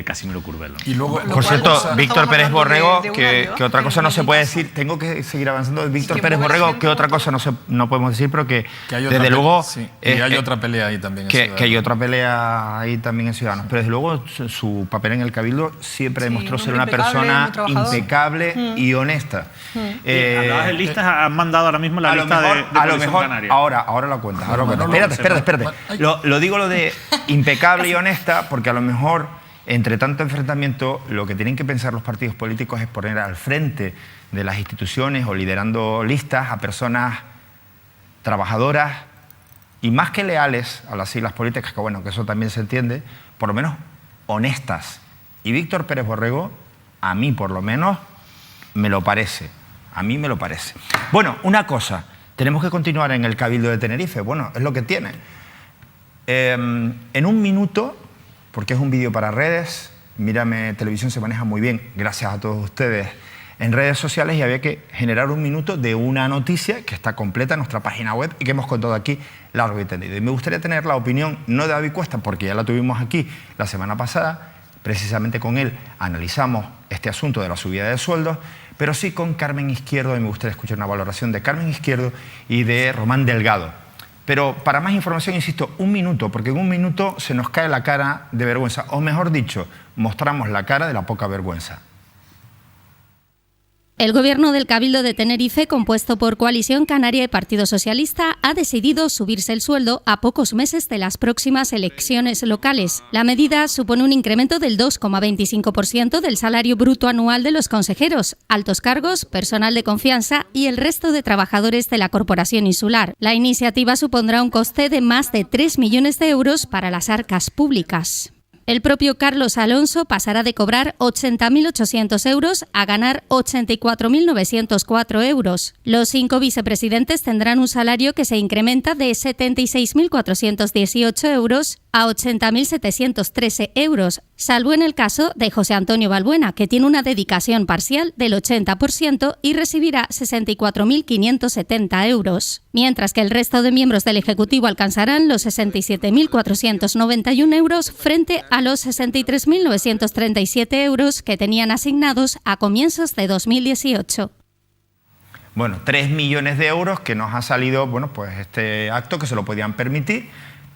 Casimiro Curbelo. Y luego, por cierto, Víctor Pérez Borrego, que otra cosa no se puede caso. decir, tengo que seguir avanzando. Víctor Pérez Borrego, que otra cosa no podemos decir, pero que hay desde luego... Sí, y hay otra pelea ahí también. Que hay otra pelea ahí también en Ciudadanos. Pero desde luego su papel en el Cabildo siempre demostró ser una persona impecable y honesta. Hablabas de listas, han mandado ahora mismo la lista de Coalición Canaria. Ahora lo cuentas. Espérate. Lo digo lo de impecable y honesta porque a lo mejor, entre tanto enfrentamiento, lo que tienen que pensar los partidos políticos es poner al frente de las instituciones o liderando listas a personas trabajadoras y más que leales a las siglas políticas, que bueno, que eso también se entiende, por lo menos honestas. Y Víctor Pérez Borrego, a mí por lo menos, me lo parece. A mí me lo parece. Bueno, una cosa, tenemos que continuar en el Cabildo de Tenerife. Bueno, es lo que tiene. En un minuto, porque es un vídeo para redes, Mírame Televisión se maneja muy bien, gracias a todos ustedes, en redes sociales, y había que generar un minuto de una noticia que está completa en nuestra página web y que hemos contado aquí largo y tendido. Y me gustaría tener la opinión, no de David Cuesta, porque ya la tuvimos aquí la semana pasada, precisamente con él analizamos este asunto de la subida de sueldos, pero sí con Carmen Izquierdo, y me gustaría escuchar una valoración de Carmen Izquierdo y de Román Delgado. Pero para más información, insisto, un minuto, porque en un minuto se nos cae la cara de vergüenza, o mejor dicho, mostramos la cara de la poca vergüenza. El Gobierno del Cabildo de Tenerife, compuesto por Coalición Canaria y Partido Socialista, ha decidido subirse el sueldo a pocos meses de las próximas elecciones locales. La medida supone un incremento del 2,25% del salario bruto anual de los consejeros, altos cargos, personal de confianza y el resto de trabajadores de la Corporación Insular. La iniciativa supondrá un coste de más de 3 millones de euros para las arcas públicas. El propio Carlos Alonso pasará de cobrar 80.800 euros a ganar 84.904 euros. Los 5 vicepresidentes tendrán un salario que se incrementa de 76.418 euros a 80.713 euros, salvo en el caso de José Antonio Balbuena, que tiene una dedicación parcial del 80% y recibirá 64.570 euros, mientras que el resto de miembros del Ejecutivo alcanzarán los 67.491 euros frente a los 63.937 euros que tenían asignados a comienzos de 2018. Bueno, 3 millones de euros que nos ha salido, bueno, pues este acto que se lo podían permitir,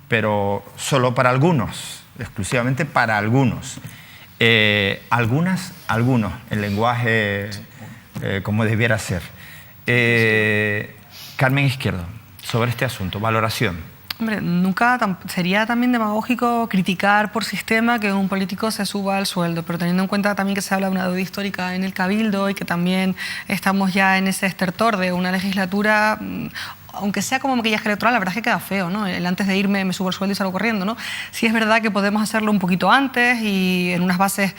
pero solo para algunos, exclusivamente para algunos. Algunos, el lenguaje como debiera ser. Carmen Izquierdo, sobre este asunto, valoración. Hombre, sería también demagógico criticar por sistema que un político se suba al sueldo, pero teniendo en cuenta también que se habla de una deuda histórica en el Cabildo y que también estamos ya en ese estertor de una legislatura, aunque sea como maquillaje electoral, la verdad es que queda feo, ¿no? El antes de irme me subo el sueldo y salgo corriendo, ¿no? Sí es verdad que podemos hacerlo un poquito antes y en unas bases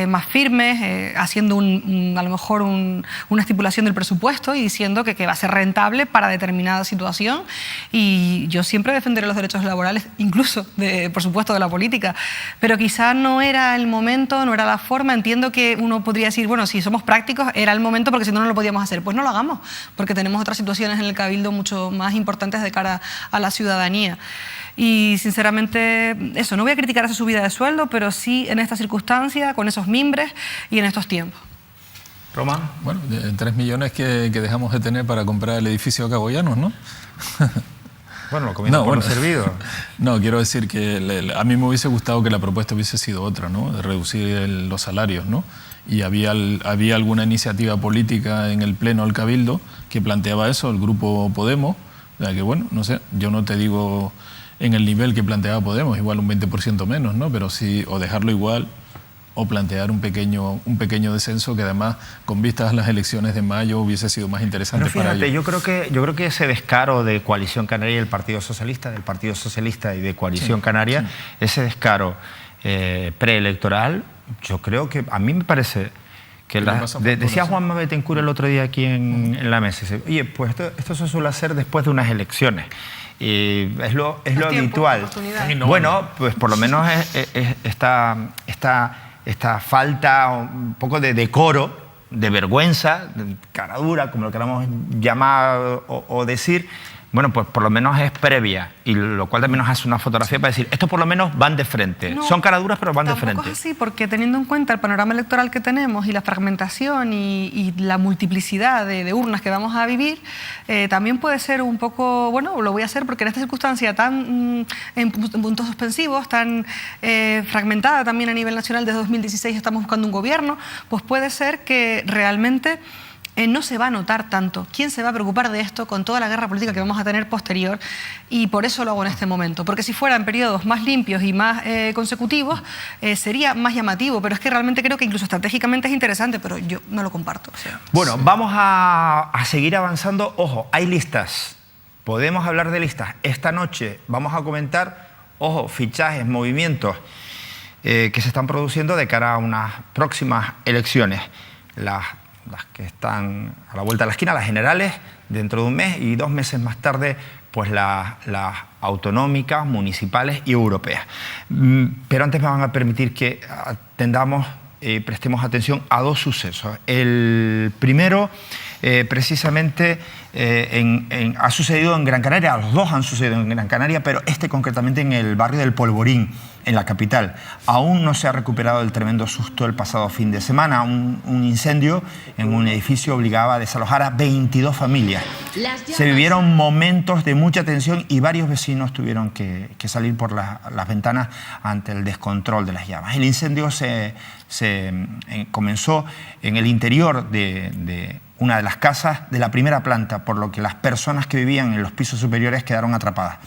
más firmes, haciendo a lo mejor una estipulación del presupuesto y diciendo que va a ser rentable para determinada situación. Y yo siempre defenderé los derechos laborales, incluso, por supuesto, de la política. Pero quizás no era el momento, no era la forma. Entiendo que uno podría decir, bueno, si somos prácticos, era el momento porque si no, no lo podíamos hacer. Pues no lo hagamos, porque tenemos otras situaciones en el Cabildo mucho más importantes de cara a la ciudadanía. Y sinceramente, eso, no voy a criticar esa subida de sueldo, pero sí en esta circunstancia, con esos mimbres y en estos tiempos. Román. Bueno, 3 millones que dejamos de tener para comprar el edificio Cagoyanos, ¿no? Bueno, lo comiendo por lo servido. No, quiero decir que a mí me hubiese gustado que la propuesta hubiese sido otra, ¿no? De reducir los salarios, ¿no? Y había alguna iniciativa política en el Pleno del Cabildo que planteaba eso, el Grupo Podemos, o sea que bueno, no sé, yo no te digo en el nivel que planteaba Podemos, igual un 20% menos, ¿no? Pero sí, o dejarlo igual o plantear un pequeño descenso que además, con vistas a las elecciones de mayo, hubiese sido más interesante. Pero fíjate, para ellos. yo creo que ese descaro de Coalición Canaria y el Partido Socialista, del Partido Socialista y de Coalición Canaria, ese descaro preelectoral, yo creo que a mí me parece que decía Juanma Betancur el otro día aquí en la mesa, dice, oye, pues esto se suele hacer después de unas elecciones. Y es lo habitual. Bueno, pues por lo menos esta falta un poco de decoro, de vergüenza, de cara dura, como lo queramos llamar o decir, bueno, pues por lo menos es previa, y lo cual también nos hace una fotografía para decir, estos por lo menos van de frente. No, son caraduras, pero van de frente. Tampoco es así, porque teniendo en cuenta el panorama electoral que tenemos y la fragmentación y la multiplicidad de urnas que vamos a vivir, también puede ser un poco, bueno, lo voy a hacer porque en esta circunstancia tan en puntos suspensivos, tan fragmentada también a nivel nacional, desde 2016 estamos buscando un gobierno, pues puede ser que realmente no se va a notar tanto. ¿Quién se va a preocupar de esto con toda la guerra política que vamos a tener posterior? Y por eso lo hago en este momento. Porque si fueran periodos más limpios y más consecutivos, sería más llamativo. Pero es que realmente creo que incluso estratégicamente es interesante, pero yo no lo comparto. O sea, bueno, vamos a seguir avanzando. Ojo, hay listas. Podemos hablar de listas. Esta noche vamos a comentar, ojo, fichajes, movimientos que se están produciendo de cara a unas próximas elecciones. Las que están a la vuelta de la esquina, las generales, dentro de un mes, y 2 meses más tarde, pues las autonómicas, municipales y europeas. Pero antes me van a permitir que atendamos y prestemos atención a 2 sucesos. El primero, precisamente, ha sucedido en Gran Canaria, los 2 han sucedido en Gran Canaria, pero este concretamente en el barrio del Polvorín, en la capital. Aún no se ha recuperado el tremendo susto del pasado fin de semana. Un incendio en un edificio obligaba a desalojar a 22 familias. Se vivieron momentos de mucha tensión y varios vecinos tuvieron que salir por las ventanas ante el descontrol de las llamas. El incendio comenzó en el interior de una de las casas de la primera planta, por lo que las personas que vivían en los pisos superiores quedaron atrapadas,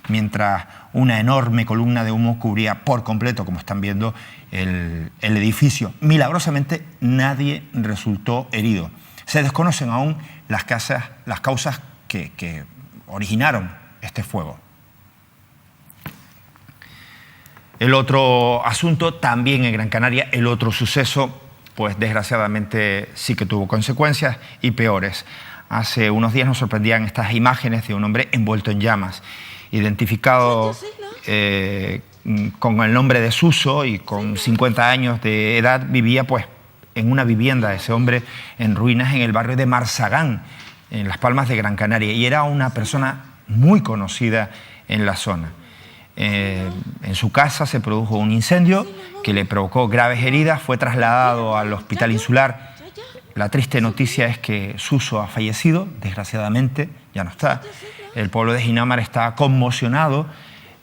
mientras una enorme columna de humo cubría por completo, como están viendo, el edificio. Milagrosamente nadie resultó herido. Se desconocen aún las causas que originaron este fuego. El otro asunto, también en Gran Canaria, el otro suceso, pues desgraciadamente sí que tuvo consecuencias y peores. Hace unos días nos sorprendían estas imágenes de un hombre envuelto en llamas, identificado con el nombre de Suso y con 50 años de edad. Vivía pues en una vivienda, ese hombre, en ruinas en el barrio de Marsagán, en Las Palmas de Gran Canaria, y era una persona muy conocida en la zona. En su casa se produjo un incendio que le provocó graves heridas, fue trasladado al hospital insular. La triste noticia es que Suso ha fallecido, desgraciadamente, ya no está. El pueblo de Ginamar está conmocionado,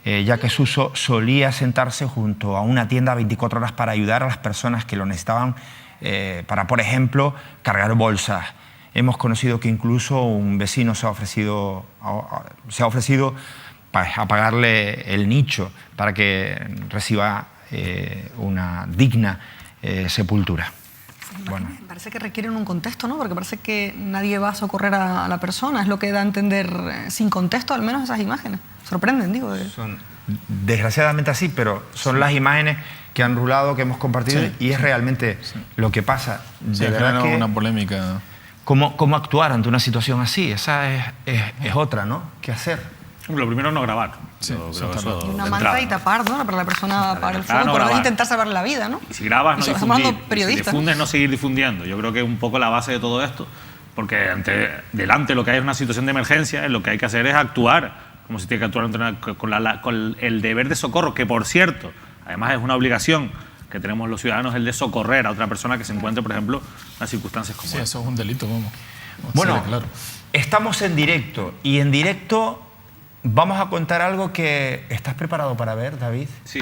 ya que Suso solía sentarse junto a una tienda 24 horas para ayudar a las personas que lo necesitaban, para, por ejemplo, cargar bolsas. Hemos conocido que incluso un vecino se ha ofrecido a pagarle el nicho para que reciba una digna sepultura. Bueno. Parece que requieren un contexto, ¿no? Porque parece que nadie va a socorrer a la persona. Es lo que da a entender, sin contexto, al menos esas imágenes. Sorprenden, digo. Son desgraciadamente así, pero son las imágenes que han rulado, que hemos compartido, y es realmente lo que pasa. De verdad que una polémica. ¿Cómo actuar ante una situación así? Esa es otra, ¿no? ¿Qué hacer? Lo primero es no grabar. Sí, una manta y tapar, ¿no? Para la persona, para el fuego, por intentar salvar la vida, ¿no? Y si grabas, no difundir. Si difundes, no seguir difundiendo. Yo creo que es un poco la base de todo esto, porque delante lo que hay es una situación de emergencia, lo que hay que hacer es actuar, como se tiene que actuar con el deber de socorro, que por cierto, además es una obligación que tenemos los ciudadanos, el de socorrer a otra persona que se encuentre, por ejemplo, en las circunstancias como esta. Sí, eso es un delito, vamos. Bueno, claro. Estamos en directo, y en directo vamos a contar algo que... ¿Estás preparado para ver, David? Sí.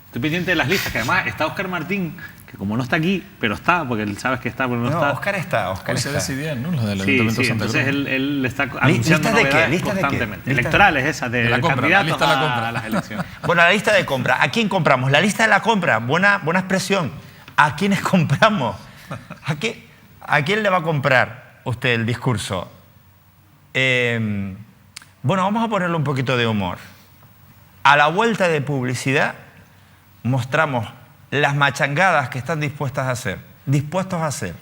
Estoy pendiente de las listas, que además está Óscar Martín, que que como no está aquí, pero está, porque él sabes que está, pero no está. Óscar está, Óscar está. decidían, ¿no? Los del Sí, Ayuntamiento de Santa entonces Cruz. él está anunciando ¿Listas de qué? novedades ¿Listas de qué? constantemente. ¿Listas? Electorales esas, de la compra, candidatos la lista de la compra. a las elecciones. Bueno, la lista de compra. ¿A quién compramos? La lista de la compra. Buena expresión. ¿A quiénes compramos? ¿A quién le va a comprar usted el discurso? Bueno, vamos a ponerle un poquito de humor. A la vuelta de publicidad mostramos las machangadas que están dispuestos a hacer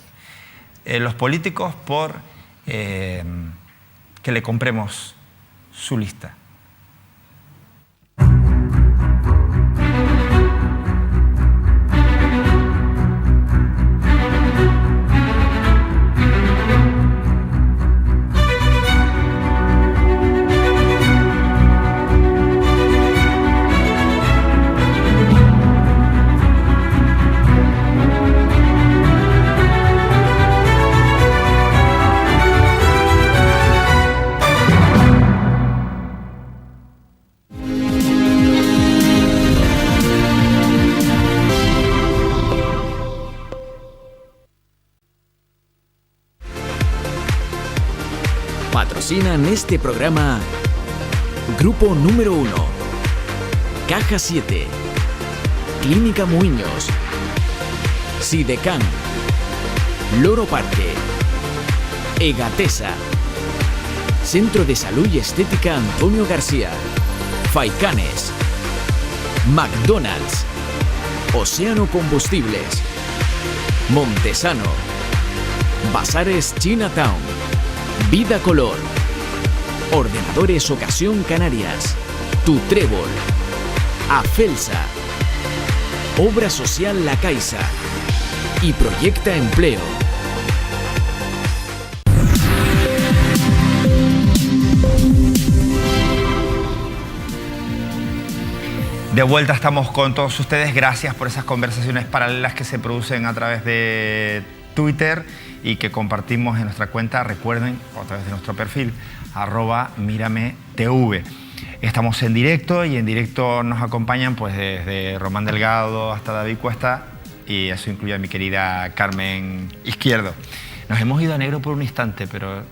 los políticos por que le compremos su lista. Patrocinan este programa Grupo Número 1, Caja 7, Clínica Muiños, Sidecan, Loro Parque, Egatesa, Centro de Salud y Estética Antonio García, Faicanes, McDonald's, Océano Combustibles, Montesano, Bazares Chinatown, Vida Color, Ordenadores Ocasión Canarias, Tu Trébol, Afelsa, Obra Social La Caixa y Proyecta Empleo. De vuelta estamos con todos ustedes. Gracias por esas conversaciones paralelas que se producen a través de Twitter y que compartimos en nuestra cuenta, recuerden, a través de nuestro perfil, @mirametv. Estamos en directo y en directo nos acompañan pues desde Román Delgado hasta David Cuesta y eso incluye a mi querida Carmen Izquierdo. Nos hemos ido a negro por un instante, pero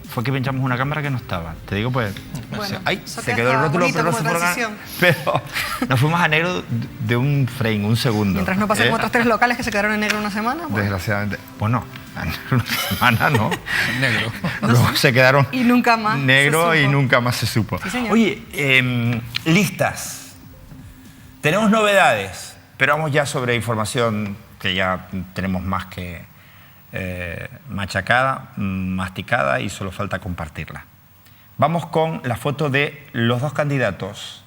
fue que pinchamos una cámara que no estaba. Te digo, pues, Bueno, se quedó el rótulo, pero no se fueron pero nos fuimos a negro de un frame, un segundo. Mientras no pasen como otros 3 locales que se quedaron en negro una semana. Bueno. Desgraciadamente. Bueno, una semana no. Negro. Luego se quedaron y nunca más negro y nunca más se supo. Sí, señor. Oye, listas. Tenemos novedades, pero vamos ya sobre información que ya tenemos más que machacada, masticada y solo falta compartirla. Vamos con la foto de los 2 candidatos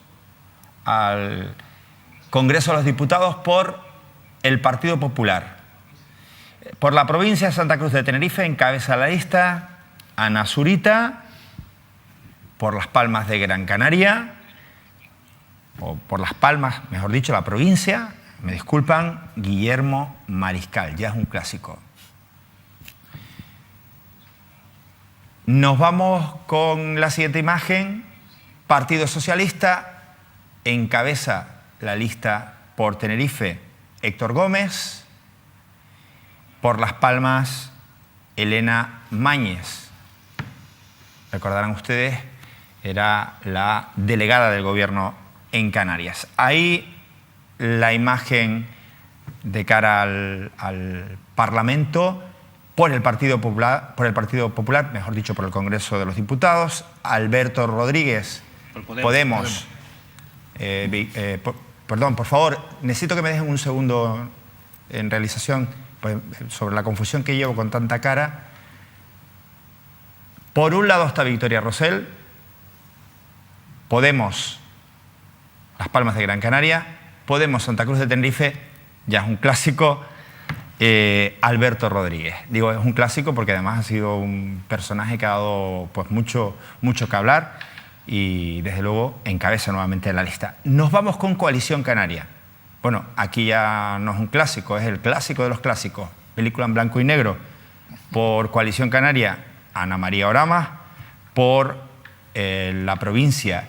al Congreso de los Diputados por el Partido Popular. Por la provincia de Santa Cruz de Tenerife encabeza la lista Ana Zurita, por Las Palmas de Gran Canaria, o por Las Palmas, mejor dicho, la provincia, me disculpan, Guillermo Mariscal, ya es un clásico. Nos vamos con la siguiente imagen. Partido Socialista encabeza la lista por Tenerife Héctor Gómez, por Las Palmas Elena Mañez. Recordarán ustedes, era la delegada del gobierno en Canarias. Ahí la imagen de cara al Parlamento. Por el Partido Popular, mejor dicho, por el Congreso de los Diputados, Alberto Rodríguez, Podemos. Perdón, por favor, necesito que me dejen un segundo en realización pues, sobre la confusión que llevo con tanta cara. Por un lado está Victoria Rosell, Podemos, Las Palmas de Gran Canaria, Podemos, Santa Cruz de Tenerife, ya es un clásico. Alberto Rodríguez. Digo, es un clásico porque además ha sido un personaje que ha dado pues, mucho que hablar y desde luego encabeza nuevamente la lista. Nos vamos con Coalición Canaria. Bueno, aquí ya no es un clásico, es el clásico de los clásicos. Película en blanco y negro. Por Coalición Canaria, Ana María Orama. Por la provincia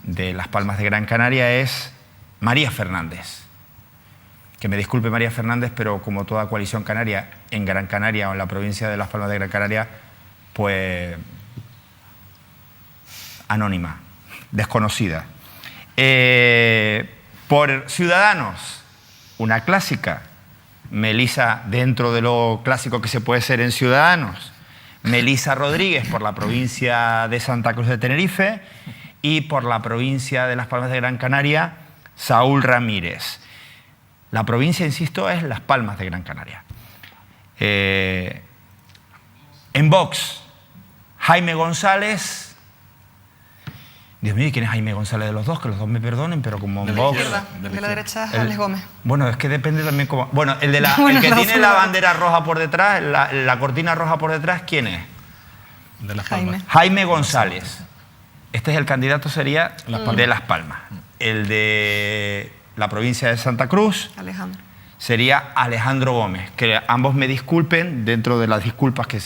de Las Palmas de Gran Canaria es María Fernández. que me disculpe María Fernández, pero como toda coalición canaria, en Gran Canaria o en la provincia de Las Palmas de Gran Canaria, pues anónima, desconocida. Por Ciudadanos, una clásica, Melisa, dentro de lo clásico que se puede ser en Ciudadanos, Melisa Rodríguez por la provincia de Santa Cruz de Tenerife, y por la provincia de Las Palmas de Gran Canaria, Saúl Ramírez. La provincia, insisto, es Las Palmas de Gran Canaria. En Vox, Jaime González. Dios mío, ¿quién es Jaime González de los dos? Que los dos me perdonen, pero como en Vox... De la derecha es Alex Gómez. Bueno, es que depende también cómo... Bueno, el que tiene la bandera roja por detrás, la cortina roja por detrás, ¿quién es? De Las Palmas. Jaime González. Este es el candidato, sería de Las Palmas. El de la provincia de Santa Cruz sería Alejandro Gómez. Que ambos me disculpen dentro de las disculpas que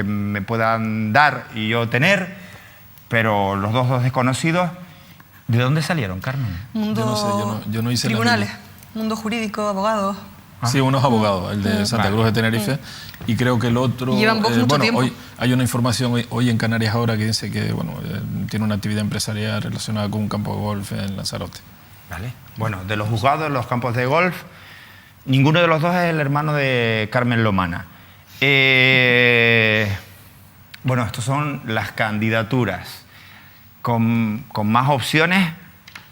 me puedan dar y yo tener, pero los dos desconocidos, ¿de dónde salieron, Carmen? Mundo... Yo no sé, yo no hice tribunales, mundo jurídico, abogados. Sí, uno es abogado, el de Santa Cruz de Tenerife, y creo que el otro... Llevan mucho tiempo. Hoy hay una información hoy en Canarias ahora que dice que tiene una actividad empresarial relacionada con un campo de golf en Lanzarote. Vale. Bueno, de los juzgados, los campos de golf, ninguno de los dos es el hermano de Carmen Lomana. Bueno, estas son las candidaturas con más opciones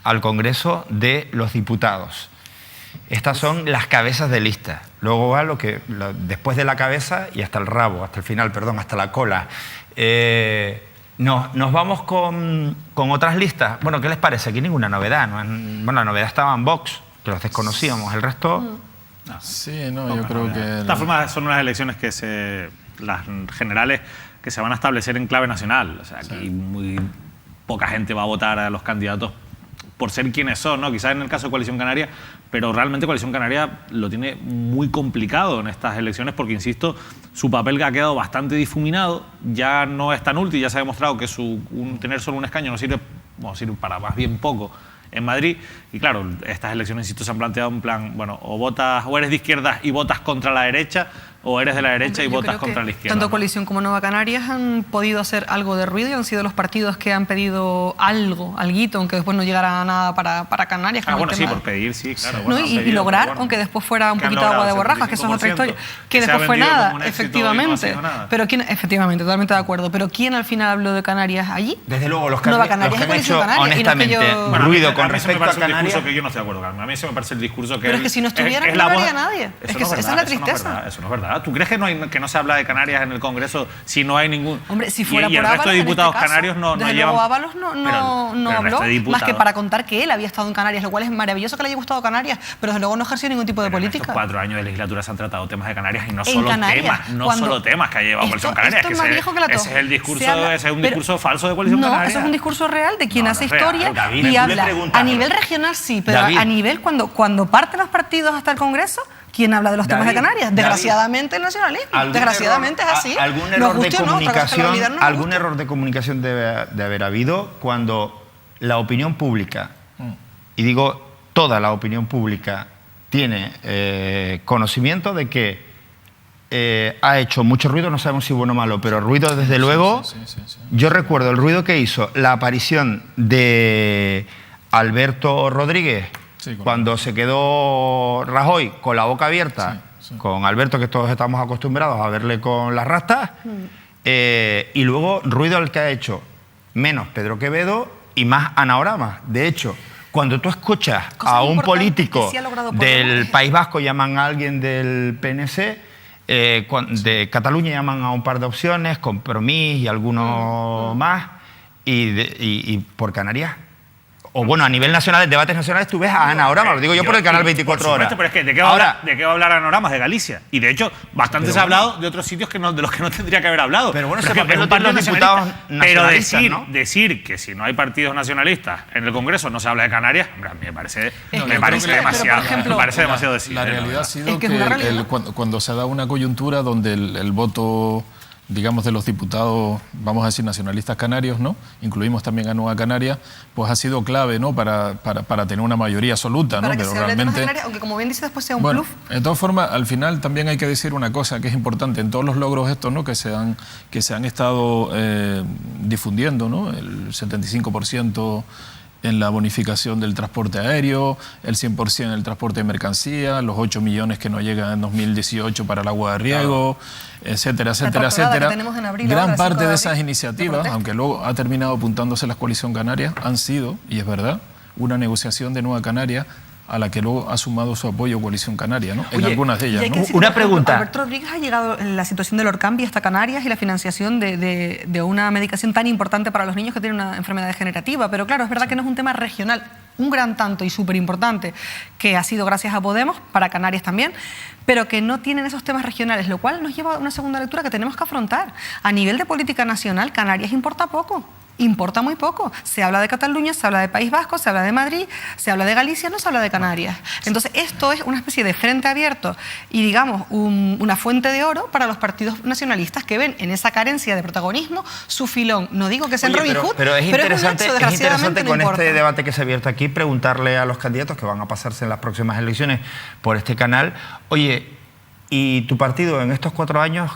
al Congreso de los Diputados. Estas son las cabezas de lista. Luego va después de la cabeza y hasta el rabo, hasta el final, perdón, hasta la cola. Nos vamos con otras listas. Bueno, ¿qué les parece? Aquí ninguna novedad. Bueno, la novedad estaba en Vox, que los desconocíamos. El resto... Sí, yo creo que... De todas formas, son unas elecciones las generales, que se van a establecer en clave nacional. O sea, aquí muy poca gente va a votar a los candidatos por ser quienes son, ¿no? Quizás en el caso de Coalición Canaria, pero realmente Coalición Canaria lo tiene muy complicado en estas elecciones porque, insisto, su papel ha quedado bastante difuminado, ya no es tan útil, ya se ha demostrado que tener solo un escaño no sirve, sirve para más bien poco en Madrid. Y claro, estas elecciones, insisto, se han planteado en plan, o eres de izquierdas y votas contra la derecha, o eres de la derecha y votas contra la izquierda. Tanto Coalición como Nueva Canarias han podido hacer algo de ruido y han sido los partidos que han pedido alguito, aunque después no llegara a nada para Canarias. Sí, por pedir, sí, claro. Y lograr, aunque después fuera un poquito agua de borrajas, que eso es otra historia. Que después fue nada, efectivamente. Pero efectivamente, totalmente de acuerdo. Pero ¿quién al final habló de Canarias allí? Desde luego, los Nueva que han hecho, Canaria, honestamente, ruido con respecto a Canarias. Un discurso que yo no estoy de acuerdo, Carmen. A mí se me parece el discurso que... Pero es que si no estuvieran, no habría nadie. Es que esa es la tristeza. Eso no es verdad. ¿Tú crees que no se habla de Canarias en el Congreso si no hay ningún... Hombre, si fuera y por el resto de diputados en este canarios caso, no desde llevan... luego Ábalos no habló, más que para contar que él había estado en Canarias, lo cual es maravilloso que le haya gustado Canarias, pero desde luego no ejerció ningún tipo de política. En estos 4 años de legislatura se han tratado temas de Canarias y no solo temas que ha llevado Coalición Canaria. Ese es el discurso, ese es un discurso falso de Coalición Canaria. No, ese es un discurso real de quien hace historia y habla. A nivel regional sí, pero a nivel cuando parten los partidos hasta el Congreso, ¿quién habla de los temas de Canarias? Desgraciadamente el nacionalismo. Desgraciadamente es así. Algún error de comunicación debe haber habido cuando la opinión pública, y digo toda la opinión pública, tiene conocimiento de que ha hecho mucho ruido, no sabemos si bueno o malo, pero ruido desde luego. Sí. Yo recuerdo el ruido que hizo la aparición de Alberto Rodríguez cuando se quedó Rajoy con la boca abierta, con Alberto, que todos estamos acostumbrados a verle con las rastas, y luego ruido el que ha hecho menos Pedro Quevedo y más Ana Orama. De hecho, cuando tú escuchas a un político del País Vasco, llaman a alguien del PNC, de Cataluña llaman a un par de opciones, Compromís y algunos más, y por Canarias. O bueno, a nivel nacional, en debates nacionales, tú ves a Ana Orama, lo digo yo por el canal 24 Horas. Pero es que, ¿de qué va a hablar Ana Orama? De Galicia. Y de hecho, bastante se ha hablado de otros sitios de los que no tendría que haber hablado. Pero bueno, ese papel lo tienen los diputados nacionalistas, pero decir que si no hay partidos nacionalistas en el Congreso no se habla de Canarias, me parece demasiado decir. La realidad ha sido que cuando se ha dado una coyuntura donde el voto digamos, de los diputados, vamos a decir, nacionalistas canarios, ¿no? Incluimos también a Nueva Canaria, pues ha sido clave, ¿no? Para tener una mayoría absoluta, ¿no? Para que Pero se hable de Nueva realmente, Canaria, aunque como bien dice después sea un bueno, bluff. de todas formas, al final también hay que decir una cosa que es importante en todos los logros estos, ¿no? que se han estado difundiendo, ¿no? El 75% en la bonificación del transporte aéreo, el 100% en el transporte de mercancía, los 8 millones que nos llegan en 2018 para el agua de riego, etcétera, etcétera, etcétera. Gran parte de esas iniciativas, aunque luego ha terminado apuntándose la Coalición Canaria, han sido, y es verdad, una negociación de Nueva Canaria a la que luego ha sumado su apoyo Coalición Canaria, ¿no? En algunas de ellas, ¿no? Una pregunta. Alberto Rodríguez ha llegado en la situación del Orcambi hasta Canarias y la financiación de una medicación tan importante para los niños que tienen una enfermedad degenerativa. Pero claro, es verdad que no es un tema regional, un gran tanto y súper importante, que ha sido gracias a Podemos, para Canarias también, pero que no tienen esos temas regionales, lo cual nos lleva a una segunda lectura que tenemos que afrontar. A nivel de política nacional, Canarias importa poco. Importa muy poco. Se habla de Cataluña, se habla de País Vasco, se habla de Madrid, se habla de Galicia, no se habla de Canarias. Entonces, esto es una especie de frente abierto y, digamos, una fuente de oro para los partidos nacionalistas que ven en esa carencia de protagonismo su filón. No digo que sea en Robin Hood, pero es interesante, es un hecho, desgraciadamente, con no importa. este debate que se ha abierto aquí, preguntarle a los candidatos que van a pasarse en las próximas elecciones por este canal, oye, ¿y tu partido en estos 4 años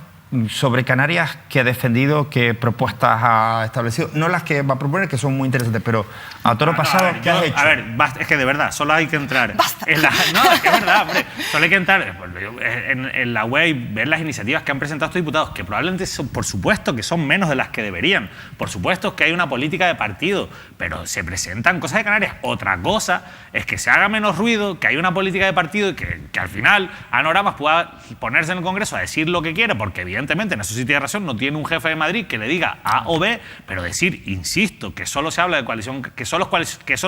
sobre Canarias qué ha defendido, qué propuestas ha establecido? No las que va a proponer, que son muy interesantes, pero a toro pasado, ¿qué has hecho? A ver, basta, es que de verdad, solo hay que entrar. ¡Basta! No, es que es verdad, hombre. Solo hay que entrar en la web y ver las iniciativas que han presentado estos diputados, que probablemente, por supuesto, que son menos de las que deberían. Por supuesto que hay una política de partido, pero se presentan cosas de Canarias. Otra cosa es que se haga menos ruido, que hay una política de partido y que al final Ana Oramas pueda ponerse en el Congreso a decir lo que quiere, porque evidentemente, en eso sí tiene razón, no tiene un jefe de Madrid que le diga A o B, pero decir, insisto, que solo se habla de coalición, que solo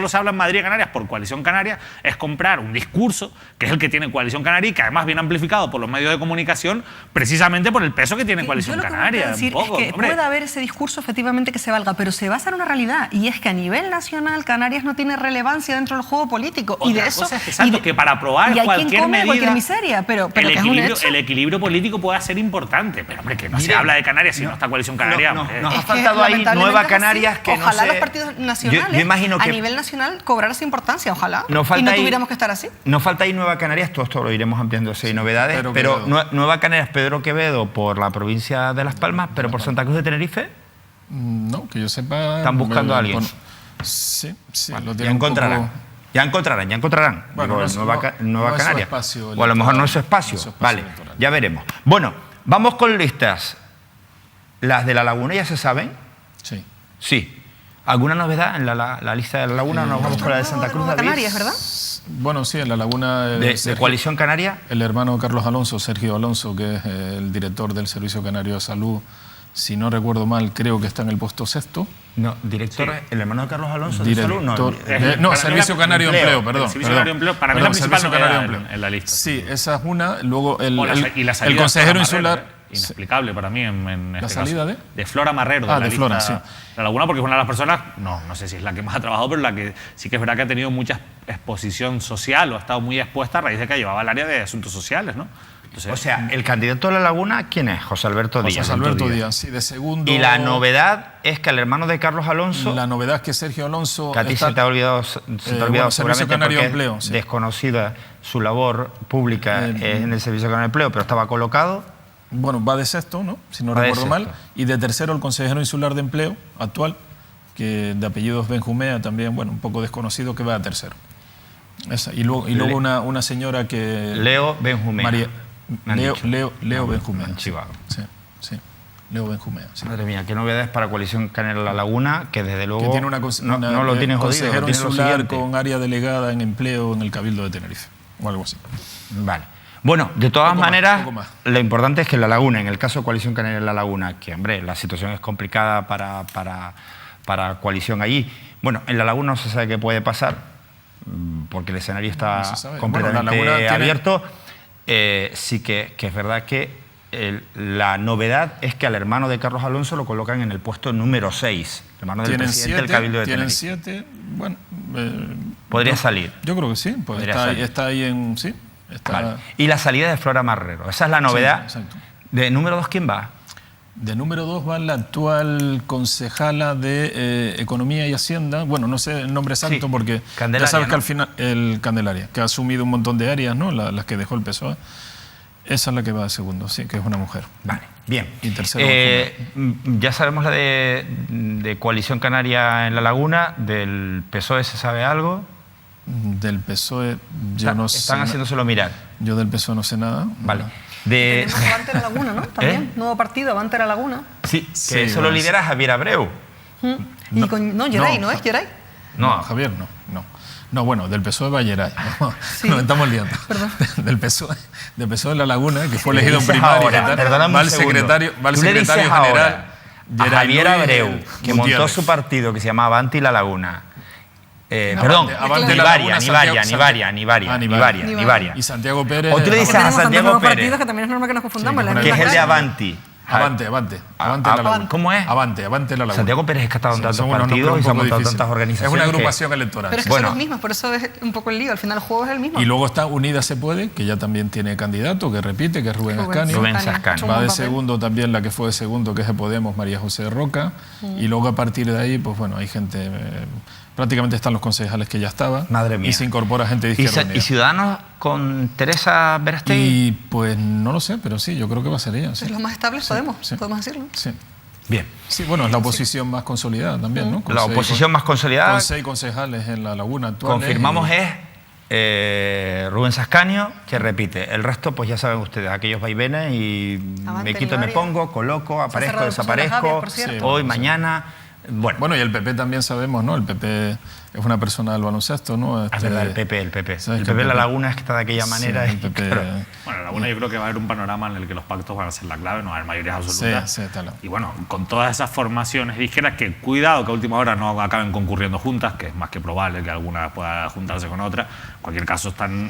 se habla en Madrid y Canarias por Coalición Canaria, es comprar un discurso que es el que tiene Coalición Canaria y que además viene amplificado por los medios de comunicación precisamente por el peso que tiene Coalición Canaria. Decir es que puede haber ese discurso efectivamente que se valga, pero se basa en una realidad y es que a nivel nacional Canarias no tiene relevancia dentro del juego político. Otra y de eso cosa es exacto, que para aprobar cualquier medida, cualquier miseria, pero el equilibrio político puede ser importante, pero hombre, que no se habla de Canarias si no está Coalición Canaria. Nos ha faltado ahí Nueva Canarias que ojalá no sé, los partidos nacionales yo imagino que a nivel nacional cobrara esa importancia, ojalá, y no tuviéramos que estar así. Nos falta ahí Nueva Canarias, todo esto lo iremos ampliando si hay novedades, pero Nueva Canarias, Pedro Quevedo por la provincia de Las Palmas, pero por Santa Cruz de Tenerife. No, que yo sepa. ¿Están buscando a alguien? Sí, bueno, lo tienen ya encontrarán. Bueno, digo, Nueva Canarias. Espacio, o a lo mejor no es su espacio. Vale, electoral. Ya veremos. Bueno, vamos con listas. ¿Las de La Laguna ya se saben? Sí. Sí. ¿Alguna novedad en la lista de La Laguna? Nos vamos con la de Santa Cruz, David. Canarias, ¿verdad? Bueno, sí, en La Laguna... ¿De Coalición Canaria? El hermano Carlos Alonso, Sergio Alonso, que es el director del Servicio Canario de Salud, si no recuerdo mal, creo que está en el puesto 6º. No, director, sí. El hermano de Carlos Alonso director, de Salud, no, Servicio Canario de Empleo, perdón. Servicio Canario de Empleo, para mí la principal novedad en la lista. Sí, esa es una. Luego el consejero insular... Inexplicable para mí en ¿La este salida caso. De Flora Marrero, de Flora, sí. La Laguna, porque es una de las personas, no sé si es la que más ha trabajado, pero la que sí que es verdad que ha tenido mucha exposición social o ha estado muy expuesta a raíz de que llevaba el área de asuntos sociales, ¿no? Entonces, o sea, el candidato de La Laguna, ¿quién es? José Alberto Díaz. José Alberto Díaz, sí, de segundo. Y la novedad es que el hermano de Carlos Alonso... La novedad es que Sergio Alonso... Que a ti se te ha olvidado Servicio Canario de Empleo, sí. Desconocida su labor pública en el Servicio Canario de Empleo, pero estaba colocado... Bueno, va de sexto, ¿no? Si no recuerdo mal. Y de tercero el consejero insular de empleo actual, que de apellidos Benjumea también, bueno, un poco desconocido, que va a tercero. Esa. Y luego una señora que... Leo Benjumea. Leo Benjumea. Chivado. Sí. Leo Benjumea. Sí. Madre mía, qué novedades para Coalición Canaria La Laguna, que desde luego que tiene no lo tiene jodido. Consejero insular con área delegada en empleo en el Cabildo de Tenerife, o algo así. Vale. Bueno, de todas maneras, lo importante es que en La Laguna, en el caso de Coalición Canaria La Laguna, que, hombre, la situación es complicada para Coalición allí. Bueno, en La Laguna no se sabe qué puede pasar, porque el escenario está completamente abierto. Sí que es verdad que la novedad es que al hermano de Carlos Alonso lo colocan en el puesto número 6, hermano del presidente del Cabildo de Tenerife. Tienen 7, bueno... ¿Podría salir? Yo creo que sí, pues está ahí en... Sí. Vale. Y la salida de Flora Marrero, esa es la novedad. Sí, exacto. ¿De número 2 quién va? De número 2 va la actual concejala de Economía y Hacienda. Bueno, no sé el nombre exacto porque Candelaria, ya sabes que ¿no? al final el Candelaria, que ha asumido un montón de áreas, ¿no? Las que dejó el PSOE. Esa es la que va de segundo, sí, que es una mujer. Vale, bien. Y tercero, ya sabemos la de Coalición Canaria en La Laguna. ¿Del PSOE se sabe algo? Del PSOE yo no sé. Están haciéndoselo mirar. Yo del PSOE no sé nada. Vale. Tenemos Avante La Laguna, ¿no? También, nuevo partido, Avante La Laguna. Sí, que Sí, eso lo bueno, lidera Javier Abreu. Y con, no, Geray, ¿no es Geray? No, Javier, no. No, bueno, del PSOE va Geray. Nos estamos liando. Perdón. Del PSOE de La Laguna, que fue elegido en Dices primaria. ahora, y tal, perdóname va un el segundo. secretario Tú le dices general. ahora a Geray Javier Luis Abreu, que montó Gutiérrez. su partido que se llama Avanti La Laguna. Perdón, Avante La Laguna, Nivaria. Y Santiago Pérez. O tú le dices a Tenemos tantos Santiago nuevos Pérez, partidos que también es normal que nos confundamos. Sí, las que que es mismas el de caras. Avanti. Avante La Laguna. ¿Cómo es? Avante La Laguna. Santiago Pérez es que ha estado en Sí, tantos son unos partidos nombres y se ha un poco montado difíciles. tantas organizaciones. Es una que- agrupación electoral. Pero es que Bueno. son los mismos, por eso es un poco el lío. Al final el juego es el mismo. Y luego está Unida Se Puede, que ya también tiene candidato, que repite, que es Rubén Ascanio. Rubén Ascanio. Va de segundo también la que fue de segundo, que es de Podemos, María José Roca. Y luego a partir de ahí, pues bueno, hay gente... prácticamente están los concejales que ya estaban. Madre mía. Y se incorpora gente de Izquierda Unida. ¿Y Ciudadanos con Teresa Verastegui? Y pues no lo sé, pero sí, yo creo que va a ser ella. Sí. Es lo más estable, podemos decirlo. Sí. Bien. Sí, bueno, es la oposición más consolidada también, ¿no? La oposición más consolidada, Con 6 concejales en La Laguna actual. confirmamos, es Rubén Ascanio, que repite. El resto, pues ya saben ustedes, aquellos vaivenes y Avante, me quito y me Nivaria. pongo, coloco, aparezco, cerrado el paso de desaparezco, Javier, por cierto. Sí, hoy, bueno, sí. mañana. Bueno, Y el PP también sabemos, ¿no? El PP es una persona del baloncesto, ¿no? es verdad, el PP. ¿sabes El que PP de La PP? Laguna es que está de aquella Sí, manera. el y, PP claro, Bueno, en Laguna yo creo que va a haber un panorama en el que los pactos van a ser la clave, no va a haber mayorías absolutas. Sí, tal. Y bueno, con todas esas formaciones de izquierdas, que cuidado que a última hora no acaben concurriendo juntas, que es más que probable que alguna pueda juntarse con otra. En cualquier caso están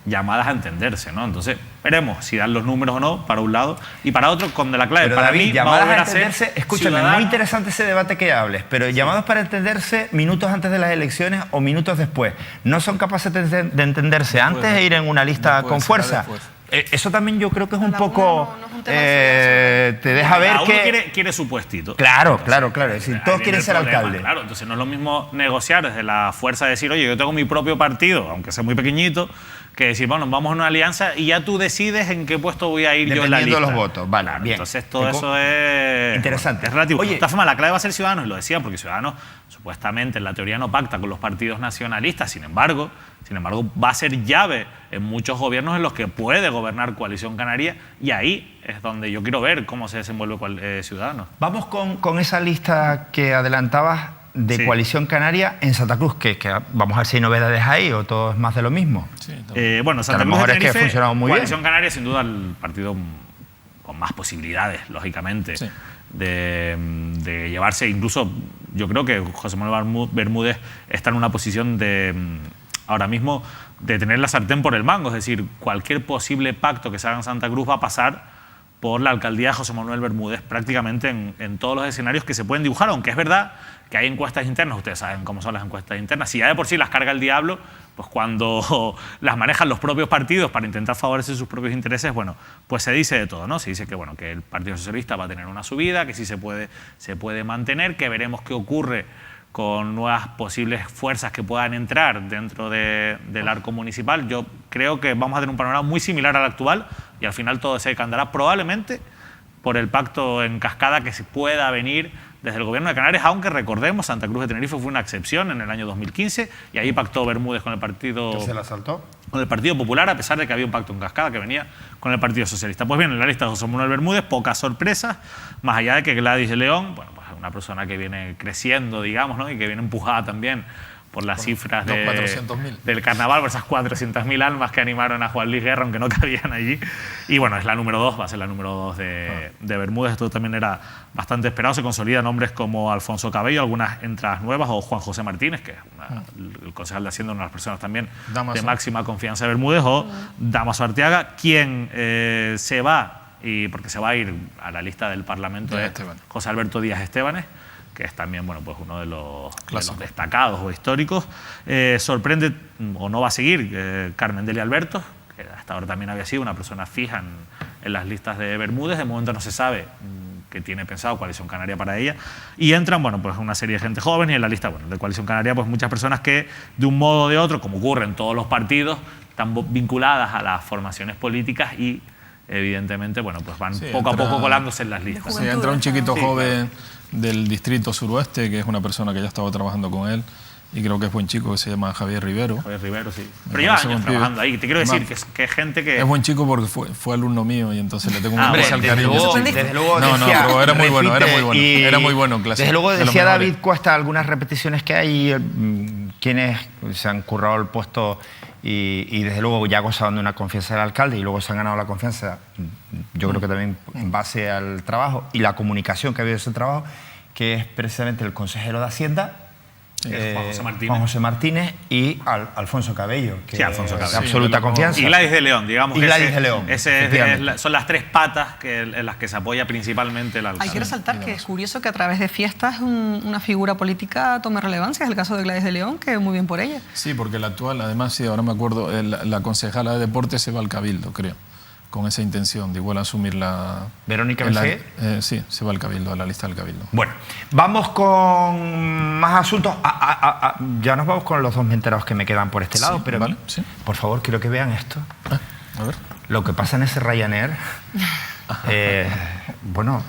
llamadas a entenderse, ¿no? Entonces, veremos si dan los números o no, para un lado. Y para otro, con de la clave. Pero para David, mí, va a llamadas volver a a ser entenderse, escúchame, Ciudadanos. muy interesante ese debate que hables, pero llamados para entenderse minutos antes de las elecciones o minutos después. ¿No son capaces de entenderse antes de ir en una lista no puede con ser fuerza? después. Eso también yo creo que es un La poco... Laguna no es un tema de te deja ver Cada uno que... quiere su puestito. Claro. Es decir, ahí todos viene quieren el ser problema, alcalde. Claro, entonces no es lo mismo negociar desde la fuerza de decir, oye, yo tengo mi propio partido, aunque sea muy pequeñito, que decir, bueno, vamos a una alianza y ya tú decides en qué puesto voy a ir yo en la Dependiendo lista. de los votos. Vale, Claro, bien. entonces todo eso es... Interesante. Es relativo. Oye, De todas formas, la clave va a ser Ciudadanos, y lo decía, porque Ciudadanos supuestamente en la teoría no pacta con los partidos nacionalistas, sin embargo, va a ser llave en muchos gobiernos en los que puede gobernar Coalición Canaria, y ahí es donde yo quiero ver cómo se desenvuelve Ciudadanos. Vamos con esa lista que adelantabas de Sí. Coalición Canaria en Santa Cruz, que vamos a ver si hay novedades ahí o todo es más de lo mismo. Sí, también. Bueno, Santa a lo Cruz mejor de es que ha Tenerife, funcionado muy bien. Coalición Canaria, sin duda, el partido con más posibilidades, lógicamente, Sí. de llevarse. Incluso, yo creo que José Manuel Bermúdez está en una posición de, ahora mismo, de tener la sartén por el mango. Es decir, cualquier posible pacto que se haga en Santa Cruz va a pasar por la alcaldía de José Manuel Bermúdez prácticamente en todos los escenarios que se pueden dibujar, aunque es verdad que hay encuestas internas, ustedes saben cómo son las encuestas internas, si ya de por sí las carga el diablo, pues cuando las manejan los propios partidos para intentar favorecer sus propios intereses, bueno, pues se dice de todo, ¿no? Se dice que, bueno, que el Partido Socialista va a tener una subida, que sí se puede mantener, que veremos qué ocurre con nuevas posibles fuerzas que puedan entrar dentro del arco municipal. Yo creo que vamos a tener un panorama muy similar al actual y al final todo se decantará probablemente por el pacto en cascada que se pueda venir desde el gobierno de Canarias, aunque recordemos, Santa Cruz de Tenerife fue una excepción en el año 2015 y ahí pactó Bermúdez con el Partido... ¿Se la saltó? Con el Partido Popular, a pesar de que había un pacto en cascada que venía con el Partido Socialista. Pues bien, en la lista de José Manuel Bermúdez, pocas sorpresas, más allá de que Gladys León, bueno, pues es una persona que viene creciendo, digamos, ¿no? Y que viene empujada también por las cifras los 400.000. del carnaval, por esas 400.000 almas que animaron a Juan Luis Guerra, aunque no cabían allí. Y bueno, es la número 2, va a ser la número 2 de Bermúdez. Esto también era bastante esperado. Se consolidan nombres como Alfonso Cabello, algunas entradas nuevas, o Juan José Martínez, que es el concejal de Hacienda, una de las personas también Damaso. de máxima confianza de Bermúdez, o Damaso Arteaga, quien se va, y porque se va a ir a la lista del Parlamento Díaz de Esteban. José Alberto Díaz Estebanes, que es también, bueno, pues uno de los Clásico. destacados o históricos. Sorprende, o no va a seguir, Carmen Delia Alberto, que hasta ahora también había sido una persona fija en las listas de Bermúdez. De momento no se sabe qué tiene pensado Coalición Canaria para ella. Y entran, bueno, pues una serie de gente joven y en la lista, bueno, de Coalición Canaria, pues muchas personas que de un modo o de otro, como ocurre en todos los partidos, están vinculadas a las formaciones políticas y evidentemente, bueno, pues van poco a poco colándose en las listas. Sí, entra un chiquito joven del distrito suroeste, que es una persona que ya estaba trabajando con él, y creo que es buen chico, que se llama Javier Rivero. Javier Rivero, sí. Pero lleva años trabajando ahí. Te quiero decir que es gente que... Es buen chico porque fue alumno mío y entonces le tengo un especial desde cariño. luego No, decía, pero era muy bueno, y era muy bueno en clase. Desde luego decía David Cuesta algunas repeticiones que hay, quienes se han currado el puesto y desde luego ya gozaban de una confianza del alcalde y luego se han ganado la confianza, yo creo que también en base al trabajo y la comunicación que ha habido de ese trabajo, que es precisamente el consejero de Hacienda, Juan José Martínez y Alfonso Cabello, que sí, Alfonso Cabello. De absoluta confianza. Y Gladys de León, digamos. Y Gladys de León. Son las tres patas en las que se apoya principalmente el alcalde. Hay que resaltar que es curioso que a través de fiestas una figura política tome relevancia. Es el caso de Gladys de León, que muy bien por ella. Sí, porque la actual, además, sí, ahora me acuerdo, la concejala de deportes se va al Cabildo, creo, con esa intención de igual asumir la... ¿Verónica Mercedes? Sí, se va al Cabildo, a la lista del Cabildo. Bueno, vamos con más asuntos. Ya nos vamos con los dos menterados que me quedan por este lado, pero vale, sí. Por favor, quiero que vean esto. A ver. Lo que pasa en ese Ryanair... bueno,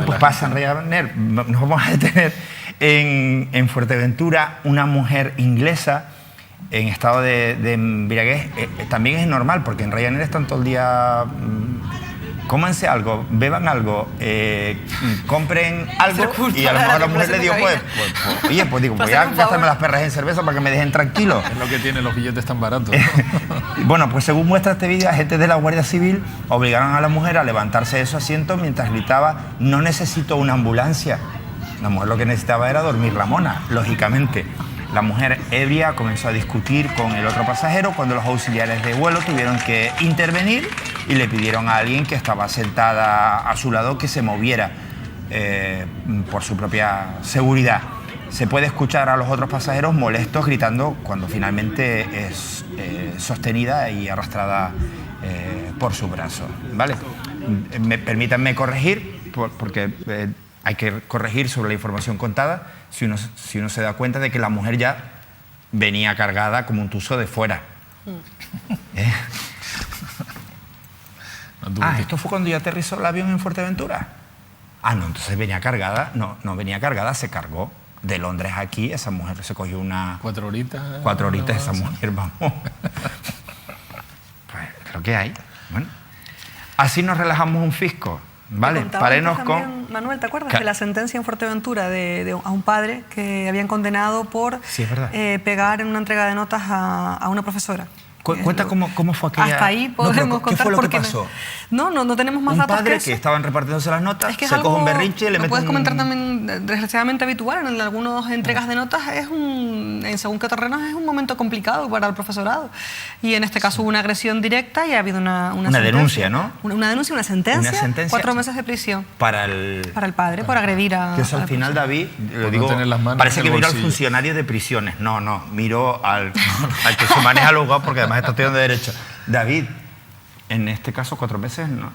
pues pasa en Ryanair. Nos vamos a detener en Fuerteventura, una mujer inglesa en estado de embriaguez. También es normal, porque en Ryanair están todo el día... cómanse algo, beban algo, compren algo, y a lo mejor a la mujer le digo, voy a gastarme las perras en cerveza para que me dejen tranquilo. Es lo que tienen los billetes tan baratos. Bueno, pues según muestra este vídeo, agentes de la Guardia Civil obligaron a la mujer a levantarse de su asiento mientras gritaba: no necesito una ambulancia. La mujer lo que necesitaba era dormir la mona, lógicamente. La mujer ebria comenzó a discutir con el otro pasajero cuando los auxiliares de vuelo tuvieron que intervenir y le pidieron a alguien que estaba sentada a su lado que se moviera por su propia seguridad. Se puede escuchar a los otros pasajeros molestos gritando cuando finalmente es sostenida y arrastrada por su brazo, ¿vale? Permítanme corregir, porque hay que corregir sobre la información contada, si uno se da cuenta de que la mujer ya venía cargada como un tuzo de fuera. ¿Esto fue cuando ya aterrizó el avión en Fuerteventura? No, entonces venía cargada. No venía cargada, se cargó. De Londres aquí, esa mujer se cogió una... 4 horitas. 4 horitas esa mujer, vamos. Pues es lo que hay. Bueno, así nos relajamos un fisco. Vale, parenos con... Manuel, ¿te acuerdas de la sentencia en Fuerteventura a un padre que habían condenado por pegar en una entrega de notas a una profesora? Cuenta cómo fue aquella... Hasta ahí podemos contar. ¿Qué fue lo que pasó? No tenemos más datos. Un padre que estaban repartiéndose las notas, es que se coge un berrinche y le mete puedes comentar también, desgraciadamente habitual, en algunas entregas de notas, en según qué terrenos es un momento complicado para el profesorado. Y en este caso hubo una agresión directa y ha habido una denuncia, ¿no? Una denuncia, una sentencia, 4 meses de prisión. Para el padre, por agredir a... Que eso al final, David, lo digo, parece que miro al funcionario de prisiones. No, miro al que se maneja los juzgados, porque además está estudiando Derecho. David, en este caso 4 meses no,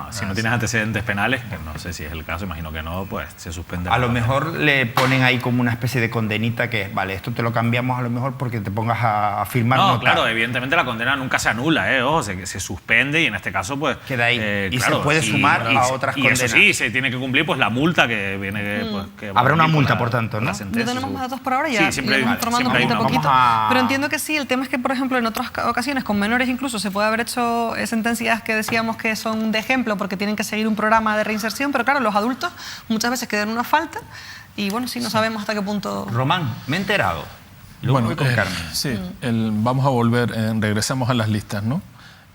si no tienes antecedentes penales, que no sé si es el caso, imagino que no, pues se suspende. A lo mejor le ponen ahí como una especie de condenita que es, vale, esto te lo cambiamos a lo mejor porque te pongas a firmar nota. Claro, evidentemente la condena nunca se anula, ojo, se suspende y en este caso pues... Queda ahí y se puede sumar a otras condenas. Y eso sí, se tiene que cumplir pues la multa que viene... Habrá una multa, por tanto, ¿no? No tenemos más datos por ahora, ya siempre informando poquito a poquito. Pero entiendo que sí, el tema es que, por ejemplo, en otras ocasiones, con menores incluso, se puede haber hecho sentencias que decíamos que son de ejemplo porque tienen que seguir un programa de reinserción, pero claro, los adultos muchas veces quedan una falta y bueno, sí, no sabemos hasta qué punto... Román, me he enterado. Luego voy con Carmen. Sí, vamos a volver, regresamos a las listas, ¿no?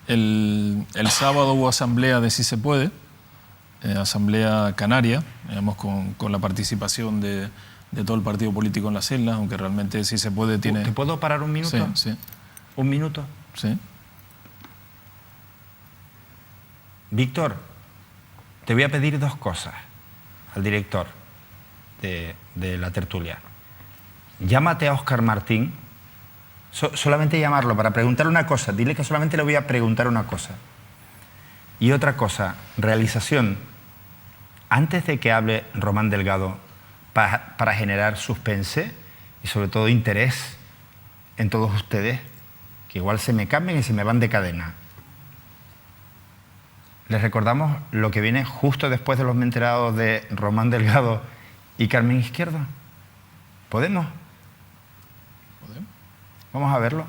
El sábado hubo asamblea de Si Se Puede, asamblea canaria, digamos, con la participación de todo el partido político en las islas, aunque realmente Si Se Puede tiene... ¿Te puedo parar un minuto? Sí. ¿Un minuto? Sí. Víctor, te voy a pedir 2 cosas al director de la tertulia. Llámate a Óscar Martín, solamente llamarlo para preguntarle una cosa. Dile que solamente le voy a preguntar una cosa. Y otra cosa, realización. Antes de que hable Román Delgado, para generar suspense y sobre todo interés en todos ustedes, que igual se me cambian y se me van de cadena. Les recordamos lo que viene justo después de los menterados de Román Delgado y Carmen Izquierdo. ¿Podemos? ¿Podemos? Vamos a verlo.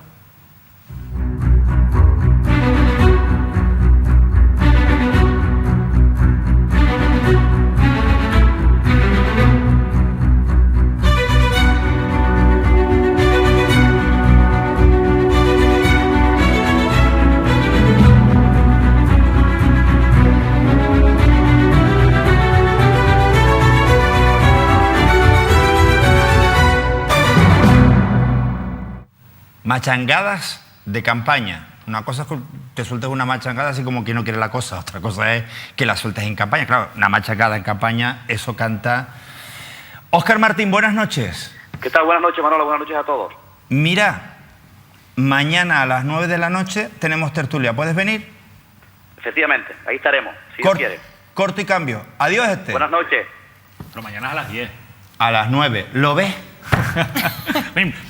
Machangadas de campaña. Una cosa es que te sueltes una machangada así como que no quiere la cosa. Otra cosa es que la sueltes en campaña. Claro, una machangada en campaña, eso canta... Óscar Martín, buenas noches. ¿Qué tal? Buenas noches, Manolo. Buenas noches a todos. Mira, mañana a las 9 de la noche tenemos tertulia. ¿Puedes venir? Efectivamente, ahí estaremos, si Dios quiere. Corto y cambio. Adiós, Buenas noches. Pero mañana a las 10. A las 9. ¿Lo ves?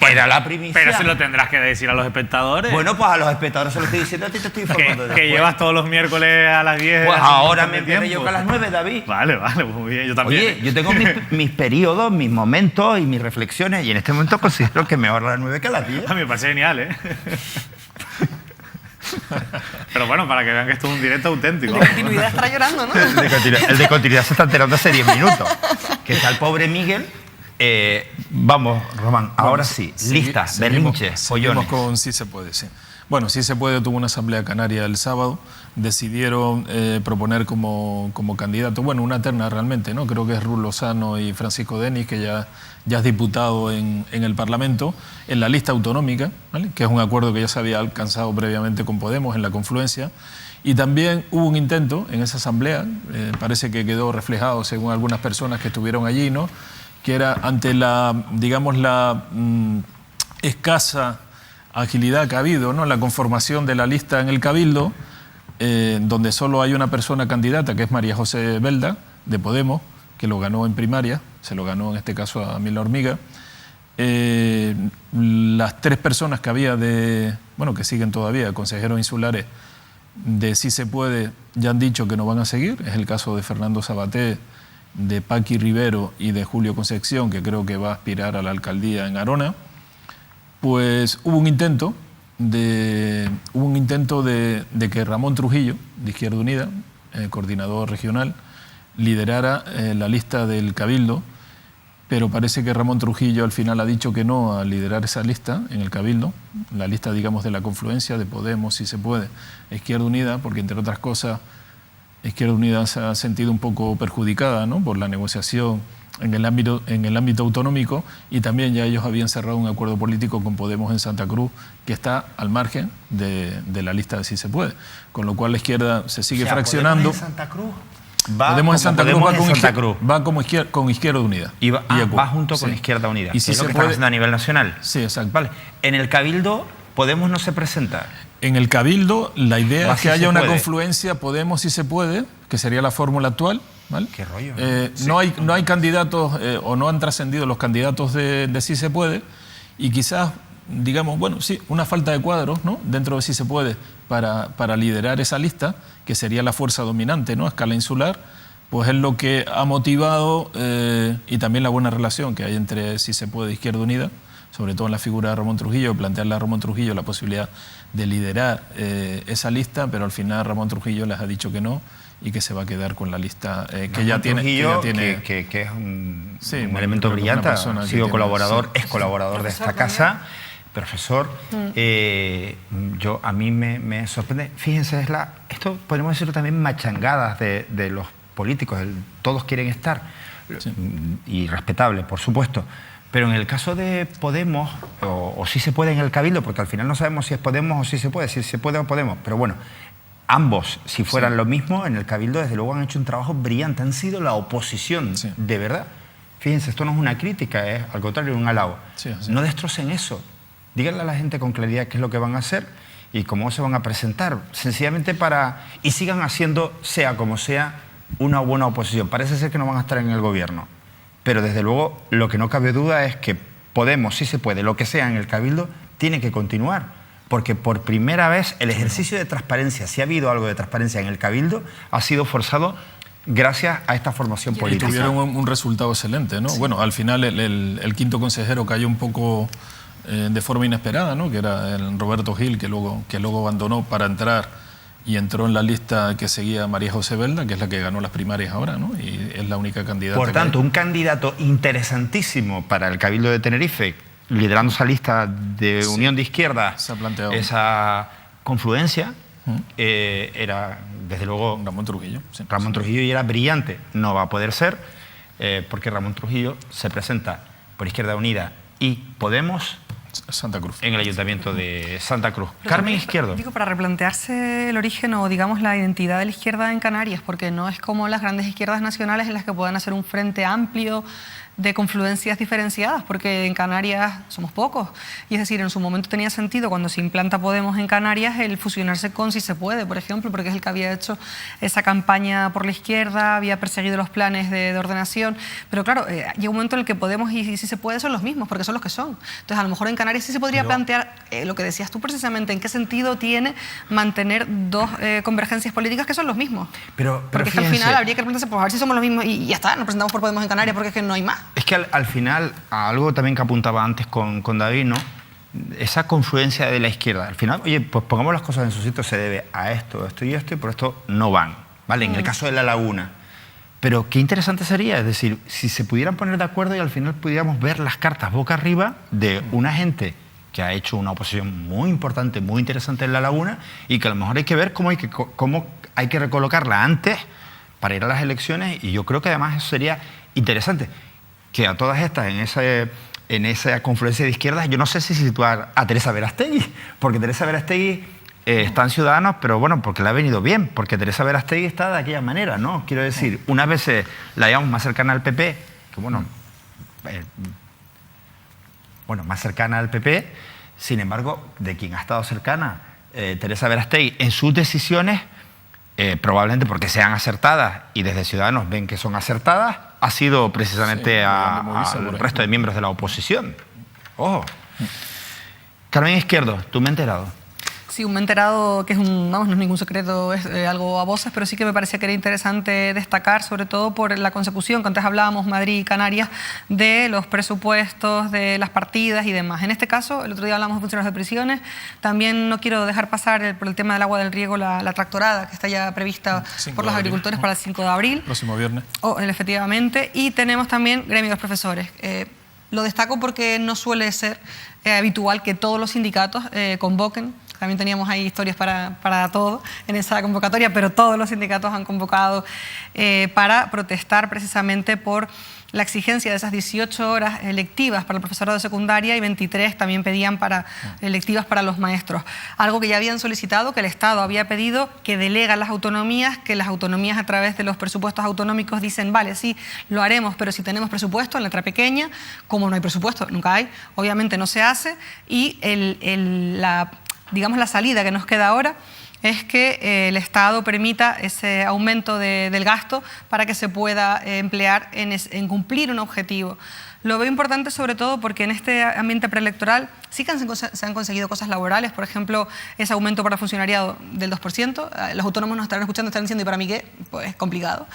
Era la primicia. Pero se lo tendrás que decir a los espectadores. Bueno, pues a los espectadores se lo estoy diciendo, a ti te estoy informando. Que llevas todos los miércoles a las 10. Pues ahora me enteré yo que a las 9, David. Vale, muy bien, yo también. Oye, yo tengo mis periodos, mis momentos y mis reflexiones, y en este momento considero que mejor a las 9 que a las 10. A mí me parece genial, ¿eh? Pero bueno, para que vean que esto es un directo auténtico. El de continuidad estará llorando, ¿no? El de continuidad se está enterando hace 10 minutos. Que está el pobre Miguel. Vamos, Román, ahora sí, listas, berrinches, seguimos pollones. con Sí se puede, sí. Bueno, Sí se puede tuvo una asamblea canaria el sábado, decidieron proponer como candidato, bueno, una terna realmente, ¿no? Creo que es Ruth Lozano y Francisco Denis, que ya es diputado en el Parlamento, en la lista autonómica, ¿vale? Que es un acuerdo que ya se había alcanzado previamente con Podemos en la confluencia. Y también hubo un intento en esa asamblea, parece que quedó reflejado según algunas personas que estuvieron allí, ¿no? Que era ante la, digamos, la escasa agilidad que ha habido, ¿no? En la conformación de la lista en el Cabildo, donde solo hay una persona candidata, que es María José Belda, de Podemos, que lo ganó en primaria, se lo ganó en este caso a Mil Hormiga. Las 3 personas que había que siguen todavía, consejeros insulares de Sí se puede, ya han dicho que no van a seguir. Es el caso de Fernando Sabaté, de Paqui Rivero y de Julio Concepción, que creo que va a aspirar a la alcaldía en Arona. Pues hubo un intento de que Ramón Trujillo, de Izquierda Unida, coordinador regional, liderara la lista del Cabildo, pero parece que Ramón Trujillo al final ha dicho que no a liderar esa lista en el Cabildo, la lista, digamos, de la confluencia de Podemos, Si se puede, Izquierda Unida, porque entre otras cosas Izquierda Unida se ha sentido un poco perjudicada, ¿no? Por la negociación en el ámbito autonómico, y también ya ellos habían cerrado un acuerdo político con Podemos en Santa Cruz, que está al margen de la lista de Si se puede, con lo cual la izquierda se sigue fraccionando. ¿Podemos en Santa Cruz? Podemos en Santa Cruz va con Izquierda Unida. Y va junto con Izquierda Unida. Y si es lo que están haciendo a nivel nacional. Sí, exacto. Vale. En el Cabildo, Podemos no se presenta. En el Cabildo, la idea es que haya una confluencia Podemos Si se puede, que sería la fórmula actual, ¿vale? Qué rollo. No hay candidatos, o no han trascendido los candidatos de Si se puede, y quizás, digamos, bueno, sí, una falta de cuadros, ¿no? Dentro de Si se puede, para liderar esa lista, que sería la fuerza dominante, ¿no? A escala insular, pues es lo que ha motivado, y también la buena relación que hay entre Si se puede e Izquierda Unida, sobre todo en la figura de Ramón Trujillo, plantearle a Ramón Trujillo la posibilidad de liderar esa lista, pero al final Ramón Trujillo les ha dicho que no y que se va a quedar con la lista que ya tiene. Que es un elemento brillante, ha sido colaborador, es colaborador de esta casa, profesor. A mí me sorprende, fíjense, esto podemos decirlo también machangadas de los políticos, todos quieren estar, y respetable, por supuesto. Pero en el caso de Podemos, o Si se puede en el Cabildo, porque al final no sabemos si es Podemos o Si se puede o Podemos, pero bueno, ambos, si fueran lo mismo, en el Cabildo desde luego han hecho un trabajo brillante, han sido la oposición, de verdad. Fíjense, esto no es una crítica, es al contrario un halago. No destrocen eso, díganle a la gente con claridad qué es lo que van a hacer y cómo se van a presentar, sencillamente y sigan haciendo, sea como sea, una buena oposición. Parece ser que no van a estar en el gobierno, pero desde luego lo que no cabe duda es que Podemos, si se puede, lo que sea en el Cabildo, tiene que continuar, porque por primera vez el ejercicio de transparencia, si ha habido algo de transparencia en el Cabildo, ha sido forzado gracias a esta formación política. Y tuvieron un resultado excelente, ¿no? Sí. Bueno, al final el quinto consejero cayó un poco de forma inesperada, ¿no? Que era el Roberto Gil, que luego abandonó para entrar y entró en la lista que seguía María José Belda, que es la que ganó las primarias ahora, ¿no? Y es la única candidata. Por tanto, un candidato interesantísimo para el Cabildo de Tenerife, liderando esa lista de Unión de Izquierda, se ha planteado esa confluencia, era, desde luego, Ramón Trujillo. Sí, Ramón Trujillo, y era brillante. No va a poder ser, porque Ramón Trujillo se presenta por Izquierda Unida y Podemos Santa Cruz. En el Ayuntamiento de Santa Cruz. Carmen Izquierdo. Digo, para replantearse el origen o, digamos, la identidad de la izquierda en Canarias, porque no es como las grandes izquierdas nacionales en las que puedan hacer un frente amplio de confluencias diferenciadas, porque en Canarias somos pocos. Y es decir, en su momento tenía sentido cuando se implanta Podemos en Canarias el fusionarse con Si se puede, por ejemplo, porque es el que había hecho esa campaña por la izquierda, había perseguido los planes de ordenación. Pero claro, llega un momento en el que Podemos y Si se puede son los mismos, porque son los que son. Entonces, a lo mejor en Canarias sí se podría plantear lo que decías tú precisamente, en qué sentido tiene mantener dos convergencias políticas que son los mismos. Porque fíjense, al final habría que preguntarse, pues a ver si somos los mismos y ya está, nos presentamos por Podemos en Canarias porque es que no hay más. Es que al final, a algo también que apuntaba antes con David, ¿no? Esa confluencia de la izquierda. Al final, oye, pues pongamos las cosas en su sitio, se debe a esto, esto y esto, y por esto no van, ¿vale? En el caso de La Laguna. Pero qué interesante sería, es decir, si se pudieran poner de acuerdo y al final pudiéramos ver las cartas boca arriba de una gente que ha hecho una oposición muy importante, muy interesante en La Laguna, y que a lo mejor hay que ver cómo hay que recolocarla antes para ir a las elecciones, y yo creo que además eso sería interesante. Que a todas estas, en esa confluencia de izquierdas, yo no sé si situar a Teresa Verastegui, porque Teresa Verastegui está en Ciudadanos, pero bueno, porque le ha venido bien, porque Teresa Verastegui está de aquella manera, ¿no? Quiero decir, unas veces la llamamos más cercana al PP, que bueno, más cercana al PP, sin embargo, de quien ha estado cercana Teresa Verastegui en sus decisiones, probablemente porque sean acertadas y desde Ciudadanos ven que son acertadas, ha sido precisamente al resto de miembros de la oposición. Ojo. Carmen Izquierdo, ¿tú me has enterado? Sí, me he enterado que no es ningún secreto, es algo a voces, pero sí que me parecía que era interesante destacar, sobre todo por la consecución que antes hablábamos, Madrid y Canarias, de los presupuestos, de las partidas y demás. En este caso, el otro día hablamos de funcionarios de prisiones, también no quiero dejar pasar por el tema del agua del riego la tractorada, que está ya prevista por los agricultores para el 5 de abril. Próximo viernes. Efectivamente, y tenemos también gremio de los profesores. Lo destaco porque no suele ser habitual que todos los sindicatos convoquen. También teníamos ahí historias para todo en esa convocatoria, pero todos los sindicatos han convocado para protestar precisamente por la exigencia de esas 18 horas lectivas para el profesorado de secundaria y 23 también pedían para lectivas para los maestros. Algo que ya habían solicitado, que el Estado había pedido, que delega las autonomías, que las autonomías a través de los presupuestos autonómicos dicen, vale, sí, lo haremos, pero si tenemos presupuesto en letra pequeña, como no hay presupuesto, nunca hay, obviamente no se hace, y digamos, la salida que nos queda ahora es que el Estado permita ese aumento del gasto para que se pueda emplear en cumplir un objetivo. Lo veo importante sobre todo porque en este ambiente preelectoral sí que se han conseguido cosas laborales, por ejemplo, ese aumento para el funcionariado del 2%, los autónomos nos estarán escuchando, están diciendo, ¿y para mí qué? Pues complicado.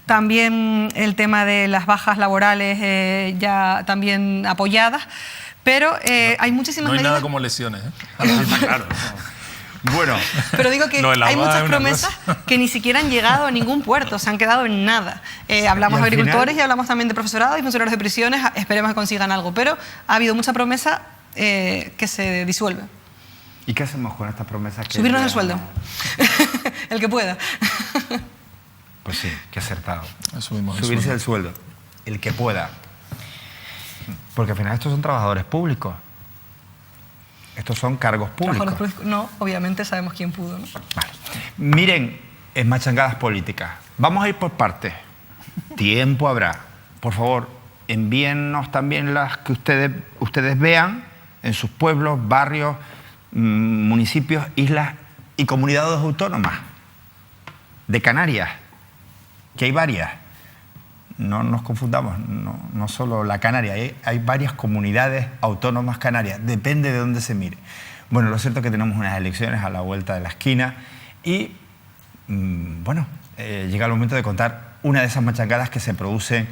También el tema de las bajas laborales ya también apoyadas, pero hay muchísimas medidas. No hay nada como lesiones, ¿eh? Claro. Bueno, pero digo que hay muchas promesas que ni siquiera han llegado a ningún puerto, se han quedado en nada. Hablamos de agricultores y hablamos también de profesorado y funcionarios de prisiones, esperemos que consigan algo, pero ha habido mucha promesa que se disuelve. ¿Y qué hacemos con estas promesas? Subirnos el sueldo, el que pueda. Pues sí, qué acertado. Subirse el sueldo, el que pueda. Porque al final estos son trabajadores públicos. Estos son cargos públicos. No, obviamente sabemos quién pudo, ¿no? Vale. Miren, es machangadas políticas. Vamos a ir por partes. Tiempo habrá. Por favor, envíennos también las que ustedes vean en sus pueblos, barrios, municipios, islas y comunidades autónomas de Canarias, que hay varias. No nos confundamos, no solo la Canaria, hay varias comunidades autónomas canarias, depende de dónde se mire. Bueno, lo cierto es que tenemos unas elecciones a la vuelta de la esquina y, bueno, llega el momento de contar una de esas machangadas que se producen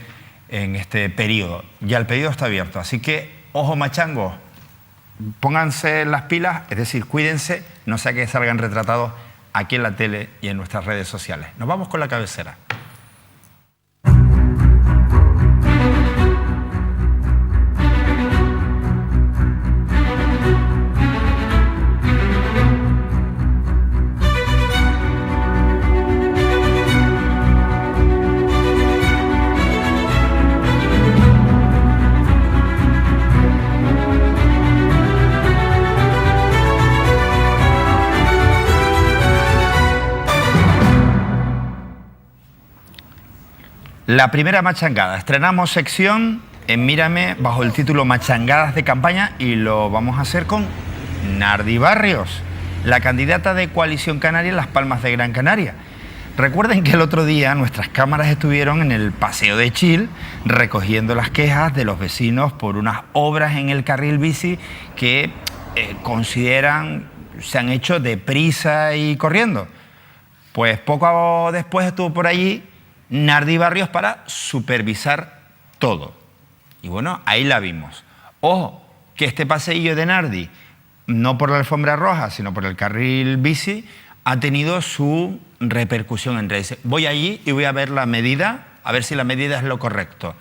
en este periodo. Ya el periodo está abierto, así que, ojo machangos, pónganse las pilas, es decir, cuídense, no sea que salgan retratados aquí en la tele y en nuestras redes sociales. Nos vamos con la cabecera. La primera machangada. Estrenamos sección en Mírame bajo el título Machangadas de Campaña y lo vamos a hacer con Nardi Barrios, la candidata de Coalición Canaria en Las Palmas de Gran Canaria. Recuerden que el otro día nuestras cámaras estuvieron en el Paseo de Chil recogiendo las quejas de los vecinos por unas obras en el carril bici que consideran se han hecho deprisa y corriendo. Pues poco después estuvo por allí Nardi Barrios para supervisar todo. Y bueno, ahí la vimos. Ojo, que este paseillo de Nardi, no por la alfombra roja, sino por el carril bici, ha tenido su repercusión en redes. Voy allí y voy a ver la medida, a ver si la medida es lo correcto.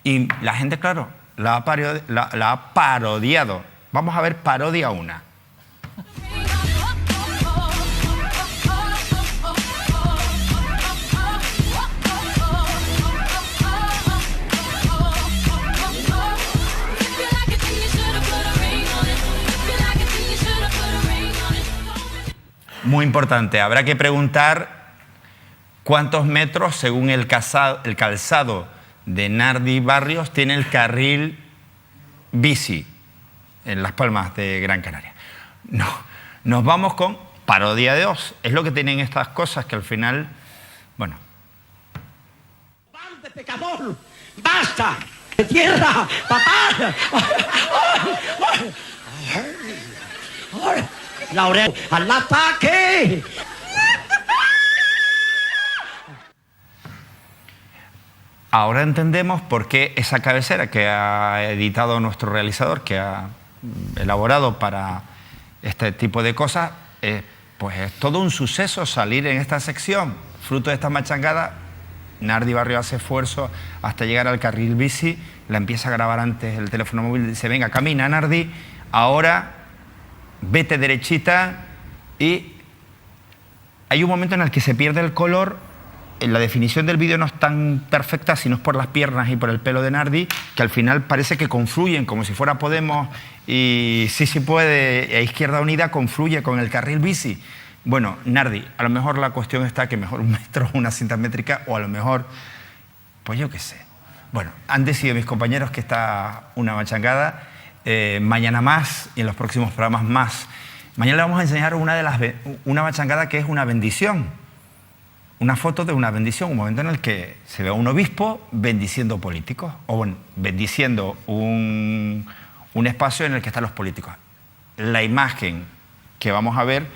Y la gente, claro, la ha parodiado. Vamos a ver parodia una. Muy importante, habrá que preguntar cuántos metros, según el calzado de Nardi Barrios, tiene el carril bici en Las Palmas de Gran Canaria. No, nos vamos con parodia de Oz. Es lo que tienen estas cosas que al final, bueno. ¡Basta, pecador! ¡Basta! ¡De tierra! ¡Papá! ¡Laurel! ¡Al ataque! Ahora entendemos por qué esa cabecera que ha editado nuestro realizador, que ha elaborado para este tipo de cosas, pues es todo un suceso salir en esta sección. Fruto de esta machangada, Nardi Barrio hace esfuerzo hasta llegar al carril bici, la empieza a grabar antes el teléfono móvil, dice, venga, camina Nardi, ahora vete derechita, y hay un momento en el que se pierde el color. La definición del vídeo no es tan perfecta, sino es por las piernas y por el pelo de Nardi, que al final parece que confluyen, como si fuera Podemos y Sí Puede, e Izquierda Unida confluye con el carril bici. Bueno, Nardi, a lo mejor la cuestión está que mejor un metro, una cinta métrica, o a lo mejor, pues yo qué sé. Bueno, han decidido mis compañeros que está una machangada. Mañana más y en los próximos programas más. Mañana le vamos a enseñar una machangada que es una bendición. Una foto de una bendición, un momento en el que se ve a un obispo bendiciendo políticos, o bueno, bendiciendo un espacio en el que están los políticos. La imagen que vamos a ver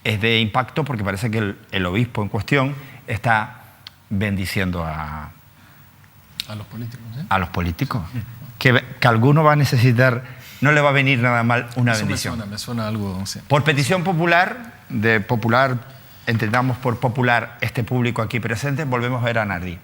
es de impacto porque parece que el obispo en cuestión está bendiciendo a los políticos. ¿Eh? A los políticos. Que alguno va a necesitar, no le va a venir nada mal una Eso bendición. Me suena algo. Sí. Por petición popular, entendamos por popular este público aquí presente, volvemos a ver a Nardi.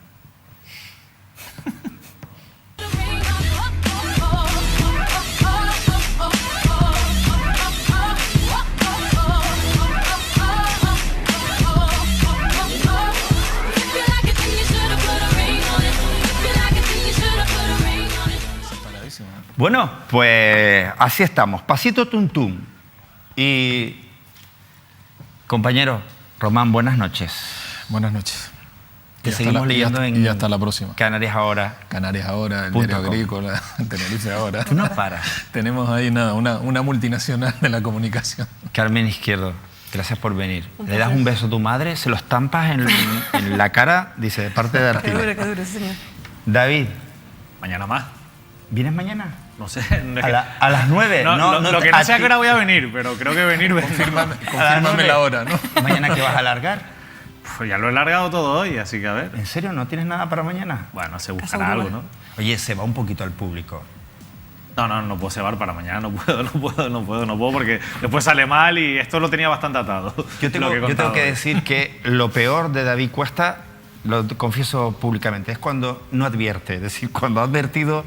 Bueno, pues así estamos, pasito tuntum. Y compañero Román, buenas noches. Buenas noches. Te seguimos leyendo y hasta la próxima. Canarias Ahora. Canarias Ahora, el Diario Agrícola, Tenerife Ahora. Tú no paras. Tenemos ahí una multinacional de la comunicación. Carmen Izquierdo, gracias por venir. Le das un beso a tu madre, se lo estampas en la cara, dice, de parte de Artime. Qué duro, señor. David. Mañana más. ¿Vienes mañana? No sé. A las 9. Lo que no sé a qué hora voy a venir, pero creo que venir... Confírmame la hora, ¿no? ¿Mañana qué vas a alargar? Pues ya lo he largado todo hoy, así que a ver. ¿En serio? ¿No tienes nada para mañana? Bueno, se buscará algo, ¿no? Oye, se va un poquito al público. No puedo cebar para mañana, no puedo porque después sale mal y esto lo tenía bastante atado. Yo tengo que decir que lo peor de David Cuesta, lo confieso públicamente, es cuando no advierte. Es decir, cuando ha advertido,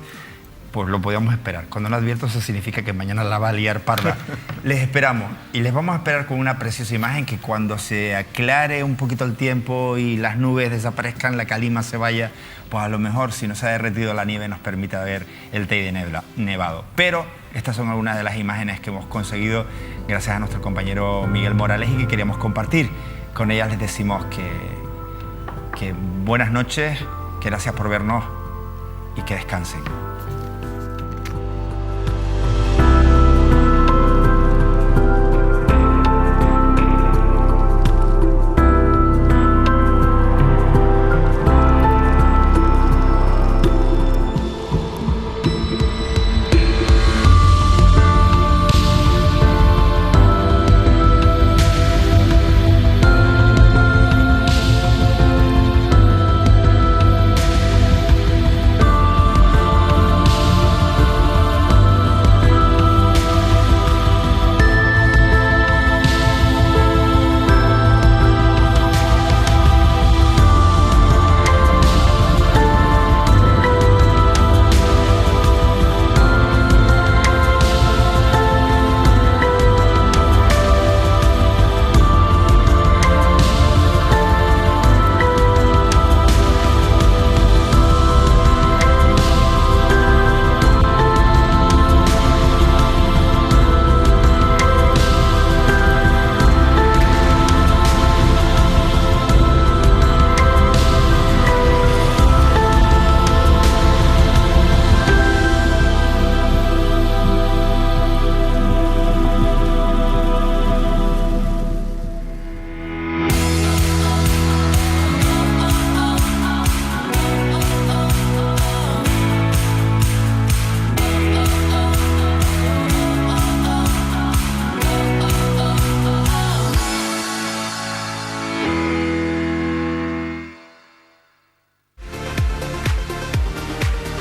pues lo podíamos esperar. Cuando no advierto, eso significa que mañana la va a liar parda. Les esperamos y les vamos a esperar con una preciosa imagen que cuando se aclare un poquito el tiempo y las nubes desaparezcan, la calima se vaya, pues a lo mejor si no se ha derretido la nieve nos permita ver el Teide nevado. Pero estas son algunas de las imágenes que hemos conseguido gracias a nuestro compañero Miguel Morales y que queríamos compartir. Con ellas les decimos que buenas noches, que gracias por vernos y que descansen.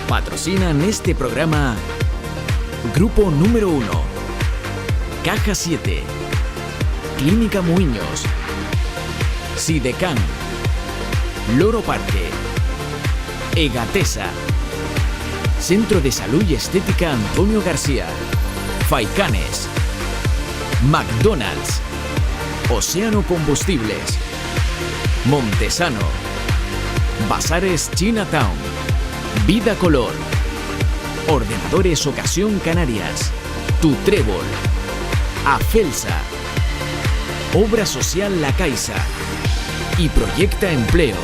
Patrocinan este programa Grupo Número 1, Caja 7, Clínica Muiños, Sidecan, Loro Parque, Egatesa, Centro de Salud y Estética Antonio García, Faicanes, McDonald's, Océano Combustibles, Montesano, Bazares Chinatown, Vida Color, Ordenadores Ocasión Canarias, Tu Trébol, Afelsa, Obra Social La Caixa y Proyecta Empleo.